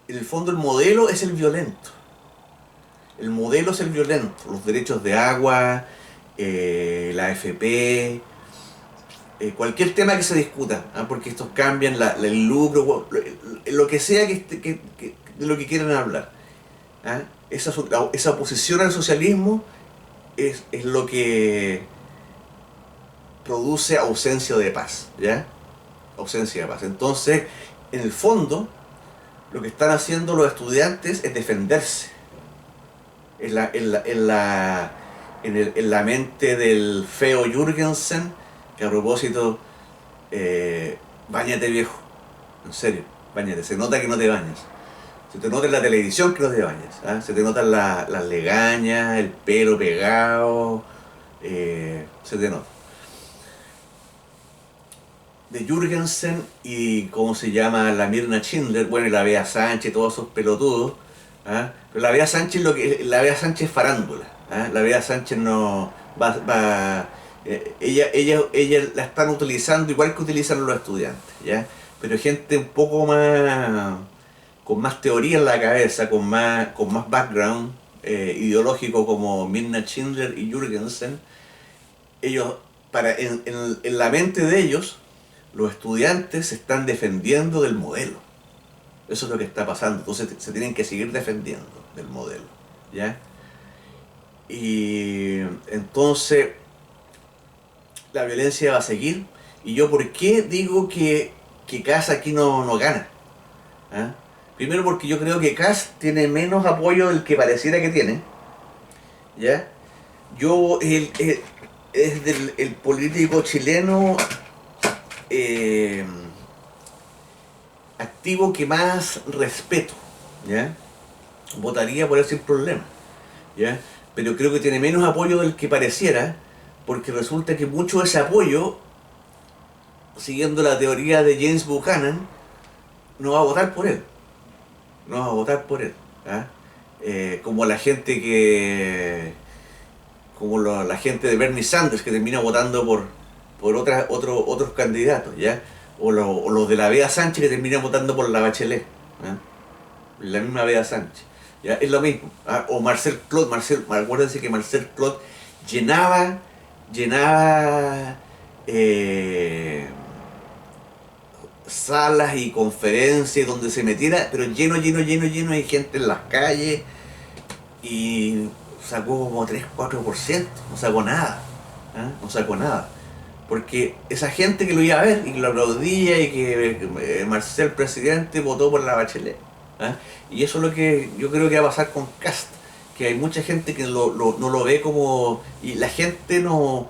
es el violento. El modelo es el violento, los derechos de agua, la AFP, cualquier tema que se discuta, porque estos cambian el lucro, lo que sea de lo que quieran hablar. Esa oposición al socialismo es lo que produce ausencia de paz, ¿ya? Ausencia de paz. Entonces, en el fondo, lo que están haciendo los estudiantes es defenderse. En la mente del feo Jürgensen, que a propósito, báñate viejo, en serio, báñate, se nota que no te bañas. Se te nota en la televisión que no te bañas, se te notan las legañas, el pelo pegado, se te nota. De Jürgensen y cómo se llama la Mirna Schindler, bueno, y la Bea Sánchez, todos esos pelotudos, pero la Bea Sánchez es farándula, la Bea Sánchez no va ella la están utilizando igual que utilizan los estudiantes, ¿ya? Pero gente un poco más con más teoría en la cabeza, con más background ideológico, como Mirna Schindler y Jürgensen, ellos, en la mente de ellos, los estudiantes se están defendiendo del modelo. Eso es lo que está pasando. Entonces se tienen que seguir defendiendo del modelo, ¿ya? Y entonces la violencia va a seguir. Y yo, ¿por qué digo que Kast aquí no gana? Primero, porque yo creo que Kast tiene menos apoyo del que pareciera que tiene, ¿ya? Es el político chileno activo que más respeto, ¿ya? Votaría por él sin problema, ¿ya? Pero creo que tiene menos apoyo del que pareciera, porque resulta que mucho de ese apoyo, siguiendo la teoría de James Buchanan, no va a votar por él. Como la gente la gente de Bernie Sanders, que termina votando por otros candidatos, ¿ya? O los de la Bea Sánchez que terminan votando por la Bachelet, ¿ya? La misma Bea Sánchez, ¿ya? Es lo mismo, ¿ah? O Marcel Clot, acuérdense que Marcel Clot llenaba eh, salas y conferencias donde se metiera, pero lleno de gente en las calles, y sacó como 3-4%, no sacó nada, ¿ah? No sacó nada. Porque esa gente que lo iba a ver y que lo aplaudía y que Marcel presidente votó por la Bachelet, ¿ah? Y eso es lo que yo creo que va a pasar con Kast, que hay mucha gente que no lo ve como... Y la gente no...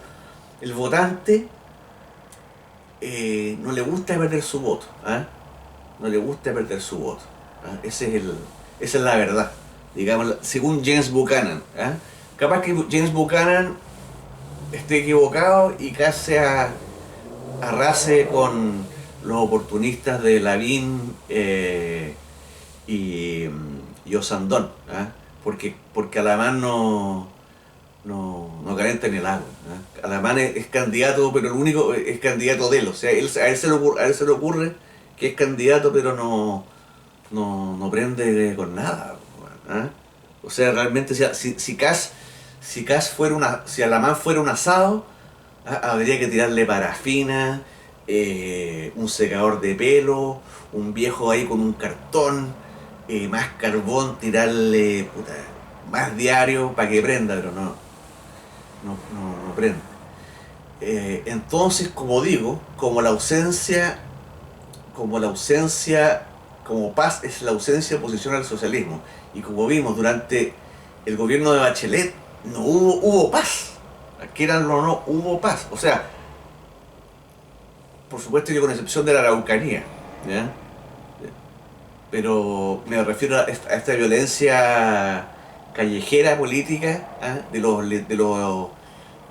El votante no le gusta perder su voto, ¿ah? No le gusta perder su voto, ¿ah? Esa es la verdad, digamos, según James Buchanan, ¿ah? Capaz que James Buchanan esté equivocado y casi arrase con los oportunistas de Lavín y Osandón, ¿ah? Porque Alamán no calienta ni el agua, ¿ah? Alamán es candidato, pero el único es candidato de él, o sea, a él se le ocurre que es candidato, pero no prende con nada, ¿ah? O sea, realmente si Alamán fuera un asado, ¿ah? Habría que tirarle parafina, un secador de pelo, un viejo ahí con un cartón, más carbón, tirarle puta, más diario para que prenda, pero no prende. Entonces, como digo, como paz es la ausencia de oposición al socialismo, y como vimos durante el gobierno de Bachelet, no hubo paz. Quieran o no, hubo paz. O sea, por supuesto que con excepción de la Araucanía, ¿ya? Pero me refiero a esta violencia callejera política, ¿ah? de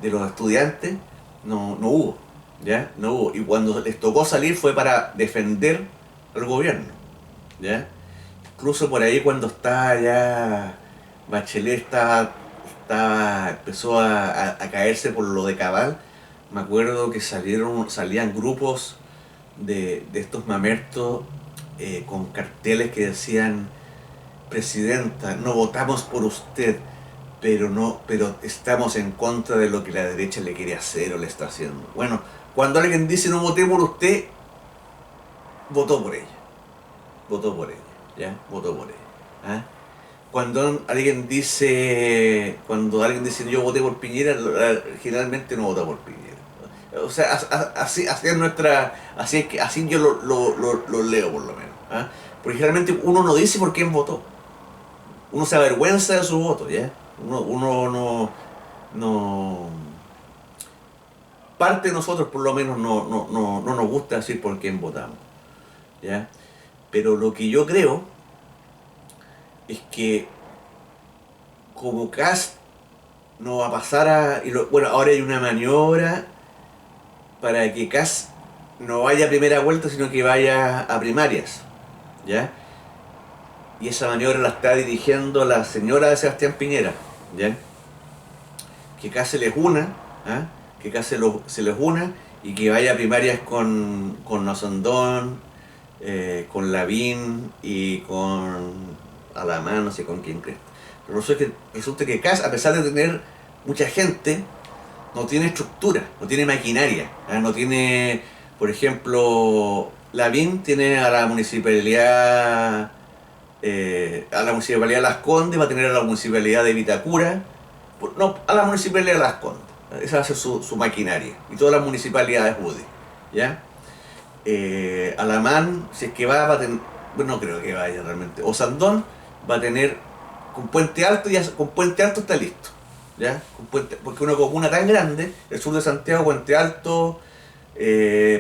los estudiantes, no hubo, ¿ya? No hubo. Y cuando les tocó salir fue para defender al gobierno, ¿ya? Incluso por ahí cuando estaba ya Bachelet empezó a caerse por lo de Cabal, me acuerdo que salían grupos de estos mamertos con carteles que decían: Presidenta, no votamos por usted, pero estamos en contra de lo que la derecha le quiere hacer o le está haciendo. Bueno, cuando alguien dice no voté por usted, votó por ella. Votó por ella, ¿ya? Votó por ella. ¿Ah? Cuando alguien dice yo voté por Piñera, generalmente no vota por Piñera. O sea, así es así yo lo leo por lo menos, ¿ah? Porque generalmente uno no dice por quién votó. Uno se avergüenza de su voto, ¿ya? Uno no parte de nosotros por lo menos no nos gusta decir por quién votamos, ¿ya? Pero lo que yo creo es que como Kast no va a pasar bueno, ahora hay una maniobra para que Kast no vaya a primera vuelta, sino que vaya a primarias, ¿ya? Y esa maniobra la está dirigiendo la señora de Sebastián Piñera, ¿ya? Que Kast se les una, ¿ah? Que Kast se les una y que vaya a primarias con Osandón, con Lavín y con Alamán, no sé con quién crees. Pero resulta que Kast, a pesar de tener mucha gente, no tiene estructura, no tiene maquinaria, ¿ah? No tiene, por ejemplo, Lavín tiene a la municipalidad de Las Condes, va a tener a la municipalidad de Vitacura, no, a la municipalidad de Las Condes. Esa va a ser su maquinaria, y todas las municipalidades UDI, ¿ya? Alamán, si es que va a tener, bueno, no creo que vaya realmente. Osandón va a tener, con Puente Alto está listo, ¿ya? Porque una comuna tan grande, el sur de Santiago, Puente Alto,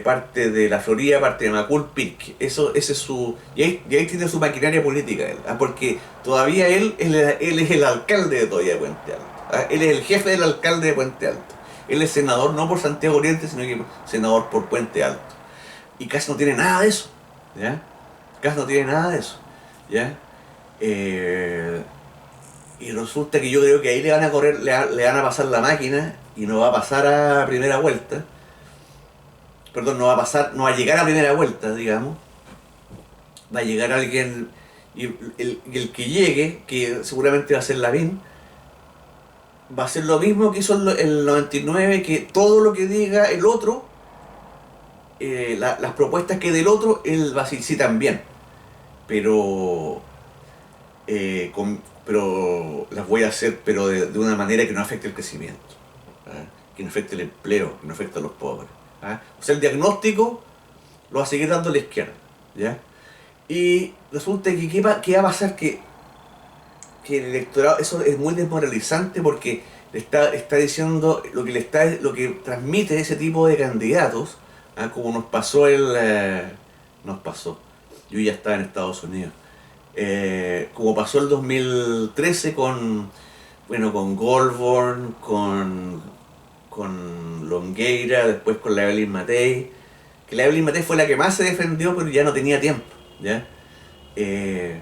parte de la Florida, parte de Macul, Pirque. Ese es y ahí tiene su maquinaria política él, ¿ah? Porque todavía él es el alcalde de todavía de Puente Alto, ¿ah? Él es el jefe del alcalde de Puente Alto. Él es senador no por Santiago Oriente, sino que senador por Puente Alto. Y Kast no tiene nada de eso, ¿ya? Kast no tiene nada de eso, ¿ya? Y resulta que yo creo que ahí le van a pasar la máquina y no va a pasar a primera vuelta, perdón, no va a pasar, no va a llegar a primera vuelta, digamos, va a llegar alguien, y el que llegue, que seguramente va a ser Lavín, va a ser lo mismo que hizo el 99, que todo lo que diga el otro, las propuestas que del otro, él va a decir sí también, pero, pero las voy a hacer pero de una manera que no afecte el crecimiento, ¿ah? Que no afecte el empleo, que no afecte a los pobres. ¿Ah? O sea, el diagnóstico lo va a seguir dando la izquierda, ¿ya? Y resulta que ¿qué va a pasar? Que el electorado, eso es muy desmoralizante porque está diciendo lo que transmite ese tipo de candidatos, ¿ah? Como nos pasó, yo ya estaba en Estados Unidos, como pasó el 2013 con Goldborn, con Longueira, después con la Evelyn Matei, que la Evelyn Matei fue la que más se defendió pero ya no tenía tiempo, ¿ya? Eh,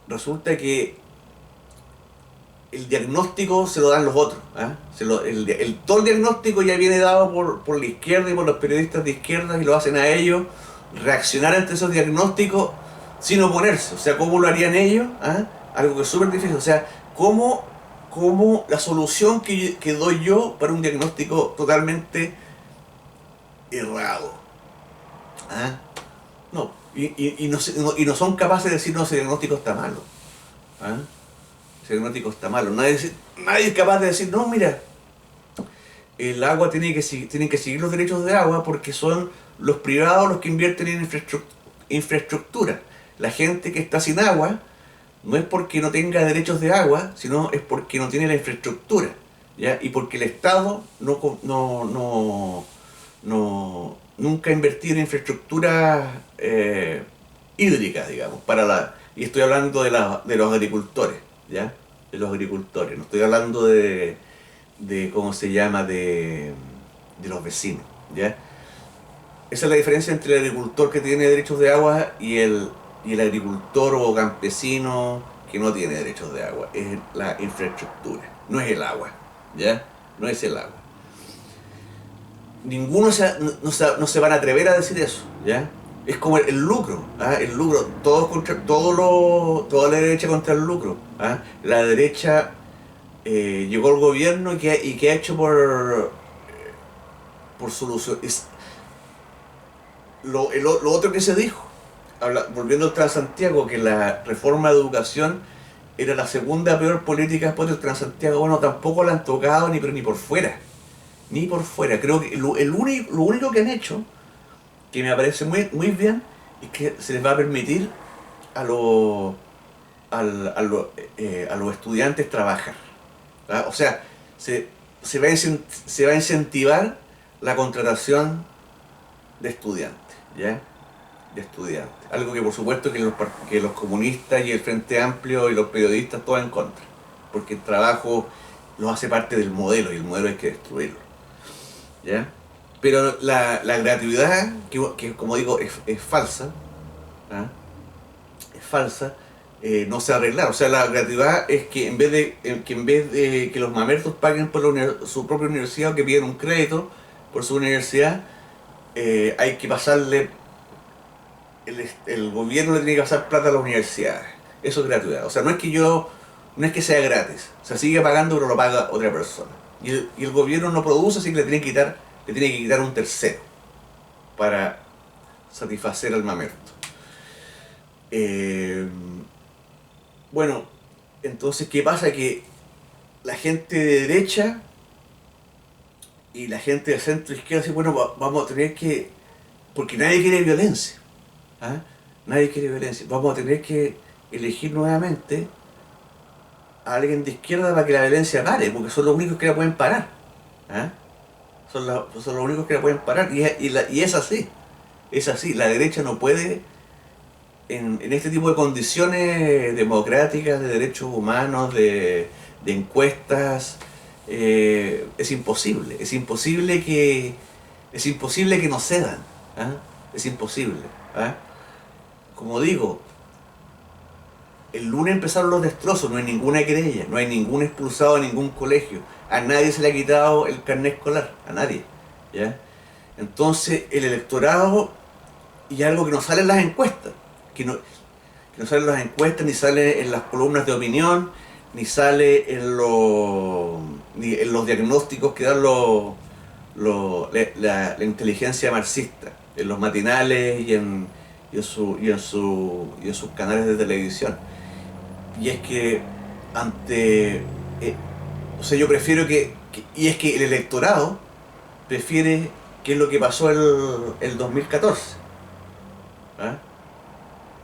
Resulta que el diagnóstico se lo dan los otros, ¿ah? Todo el diagnóstico ya viene dado por la izquierda y por los periodistas de izquierda, y lo hacen a ellos reaccionar ante esos diagnósticos sin oponerse. O sea, ¿cómo lo harían ellos? ¿Ah? Algo que es súper difícil. O sea, ¿cómo la solución que doy yo para un diagnóstico totalmente errado? ¿Ah? No, y no son capaces de decir, no, ese diagnóstico está malo. ¿Ah? Ese diagnóstico está malo. Nadie es capaz de decir, no, mira, el agua tienen que seguir los derechos de agua porque son los privados los que invierten en infraestructura. La gente que está sin agua no es porque no tenga derechos de agua, sino es porque no tiene la infraestructura, ¿ya? Y porque el Estado nunca ha invertido en infraestructura hídrica, digamos, y estoy hablando de los agricultores, ¿ya? De los agricultores, no estoy hablando de ¿cómo se llama? De los vecinos, ¿ya? Esa es la diferencia entre el agricultor que tiene derechos de agua y el agricultor o campesino que no tiene derechos de agua. Es la infraestructura, no es el agua, ¿ya? No es el agua. Ninguno no se van a atrever a decir eso, ¿ya? Es como el lucro, ¿ah? El lucro, toda la derecha contra el lucro, ¿ah? La derecha llegó al gobierno y que ha hecho por solución. Lo otro que se dijo, volviendo al Transantiago, que la reforma de educación era la segunda peor política después del Transantiago. Bueno, tampoco la han tocado pero ni por fuera. Ni por fuera. Creo que lo único que han hecho, que me parece muy bien, es que se les va a permitir a los estudiantes trabajar, ¿ah? O sea, se va a incentivar la contratación de estudiantes, ¿ya? De estudiantes. Algo que por supuesto que los comunistas y el Frente Amplio y los periodistas todos en contra, porque el trabajo los hace parte del modelo y el modelo hay que destruirlo, ¿ya? Pero la gratuidad, que como digo, es falsa, ¿ah? Es falsa, no se va a arreglar. O sea, la gratuidad es que en vez de que los mamertos paguen por su propia universidad o que piden un crédito por su universidad, hay que pasarle, el gobierno le tiene que pasar plata a las universidades. Eso es gratuidad. O sea, no es que sea gratis. Se sigue pagando pero lo paga otra persona. Y el gobierno no produce, así que le tiene que quitar un tercero para satisfacer al mamerto. Bueno, entonces, ¿qué pasa? Que la gente de derecha y la gente de centro izquierda dice, bueno, vamos a tener que, porque nadie quiere violencia, ¿ah? Nadie quiere violencia, vamos a tener que elegir nuevamente a alguien de izquierda para que la violencia pare, porque son los únicos que la pueden parar, ¿ah? Son los únicos que la pueden parar, y es así, la derecha no puede, en este tipo de condiciones democráticas, de derechos humanos, de encuestas, es imposible que no cedan, ¿ah? Es imposible, ¿ah? Como digo, el lunes empezaron los destrozos, no hay ninguna querella, no hay ningún expulsado de ningún colegio, a nadie se le ha quitado el carnet escolar, a nadie, ¿ya? Entonces el electorado, y algo que no sale en las encuestas, que no sale en las encuestas, ni sale en las columnas de opinión, ni sale ni en los diagnósticos que dan la inteligencia marxista, en los matinales y en sus canales de televisión. Y es que o sea, yo prefiero y es que el electorado prefiere qué es lo que pasó el 2014. ¿Ah?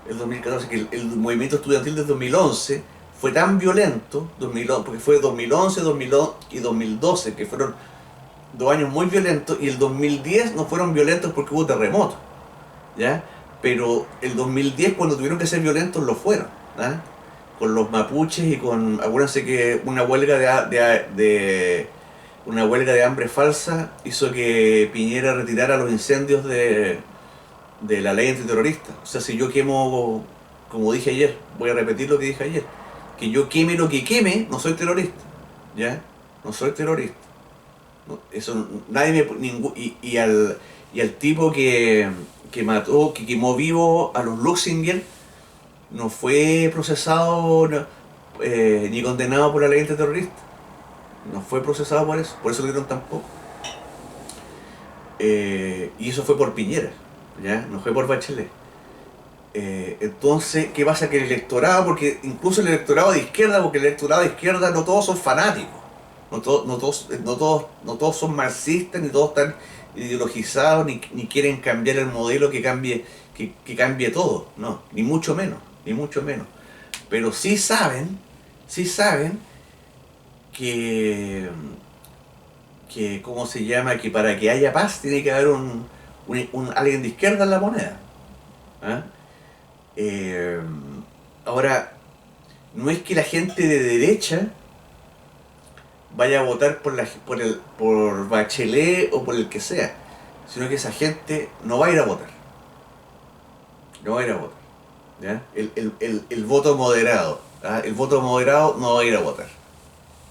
El 2014, que el movimiento estudiantil de 2011 fue tan violento, porque fue 2011, 2011 y 2012, que fueron 2 años muy violentos, y el 2010 no fueron violentos porque hubo terremotos, ¿ya? Pero el 2010, cuando tuvieron que ser violentos, lo fueron, ¿ah? Con los mapuches y acuérdense que una huelga de hambre falsa hizo que Piñera retirara los incendios de la ley antiterrorista. O sea, si yo quemo, como dije ayer, voy a repetir lo que dije ayer, que yo queme lo que queme, no soy terrorista, ¿ya? No soy terrorista. No, eso nadie y al tipo que mató, que quemó vivo a los Luxinger, no fue procesado ni condenado por la ley antiterrorista. No fue procesado por eso lo dieron tampoco. Y eso fue por Piñera, ¿ya? No fue por Bachelet. Entonces, ¿qué pasa? Que el electorado, porque incluso el electorado de izquierda, porque el electorado de izquierda no todos son fanáticos, no todos son marxistas, ni todos están ideologizados, ni quieren cambiar el modelo que cambie todo, no, ni mucho menos, ni mucho menos. Pero sí saben que, ¿cómo se llama? Que para que haya paz tiene que haber alguien de izquierda en la moneda. ¿Ah? Eh, Ahora, no es que la gente de derecha vaya a votar por Bachelet o por el que sea, sino que esa gente no va a ir a votar. No va a ir a votar. ¿Ya? El voto moderado. ¿Ah? El voto moderado no va a ir a votar.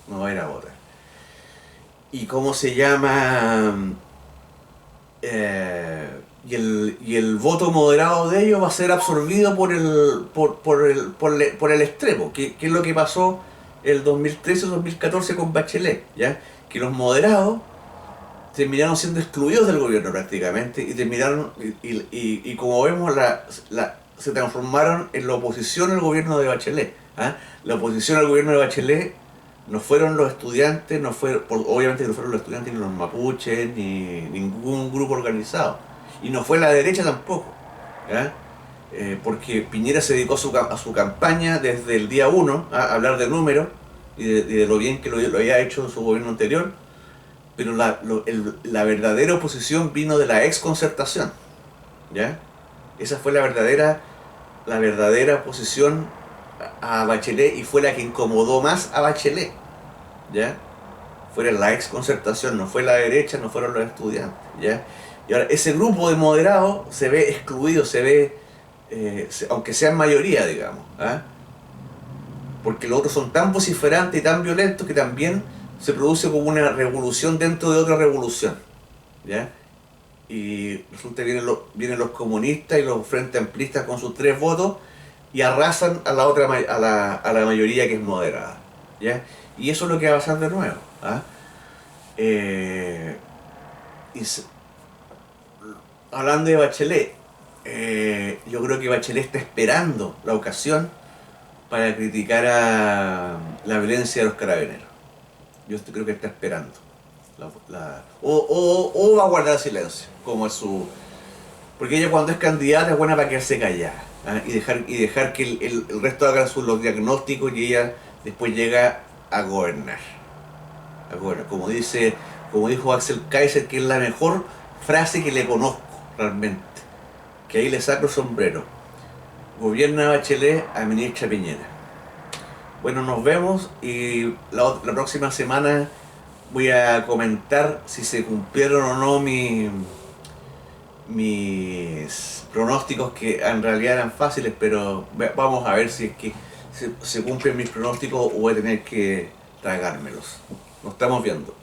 No va a ir a votar. ¿Y cómo se llama? Y el voto moderado de ellos va a ser absorbido por el extremo, que es lo que pasó el 2013-2014 con Bachelet, ¿ya? Que los moderados terminaron siendo excluidos del gobierno prácticamente y como vemos se transformaron en la oposición al gobierno de Bachelet. ¿Ah? La oposición al gobierno de Bachelet no fueron los estudiantes, obviamente no fueron los estudiantes ni los mapuches, ni ningún grupo organizado. Y no fue la derecha tampoco. ¿Ya? Porque Piñera se dedicó a su campaña desde el día 1 a hablar de números y de lo bien que lo había hecho en su gobierno anterior. Pero la verdadera oposición vino de la exconcertación. ¿Ya? Esa fue la verdadera oposición a Bachelet, y fue la que incomodó más a Bachelet. ¿Ya? Fue la exconcertación, no fue la derecha, no fueron los estudiantes. ¿Ya? Y ahora ese grupo de moderados se ve excluido, aunque sean mayoría, digamos. ¿Ah? Porque los otros son tan vociferantes y tan violentos que también se produce como una revolución dentro de otra revolución. ¿Ya? Y resulta que vienen los comunistas y los frentes amplistas con sus 3 votos y arrasan a la mayoría que es moderada. ¿Ya? Y eso es lo que va a pasar de nuevo. ¿Ah? Hablando de Bachelet, yo creo que Bachelet está esperando la ocasión para criticar a la violencia de los carabineros. Yo creo que está esperando. O va a guardar silencio, como es porque ella, cuando es candidata, es buena para quedarse callada. ¿Ah? Y dejar que el resto haga los diagnósticos, y ella después llega a gobernar. Como dijo Axel Kaiser, que es la mejor frase que le conozco realmente, que ahí le saco el sombrero: gobierna Bachelet, administra Piñera. Bueno, nos vemos, y la próxima semana voy a comentar si se cumplieron o no mis pronósticos, que en realidad eran fáciles, pero vamos a ver si es que se cumplen mis pronósticos o voy a tener que tragármelos. Nos estamos viendo.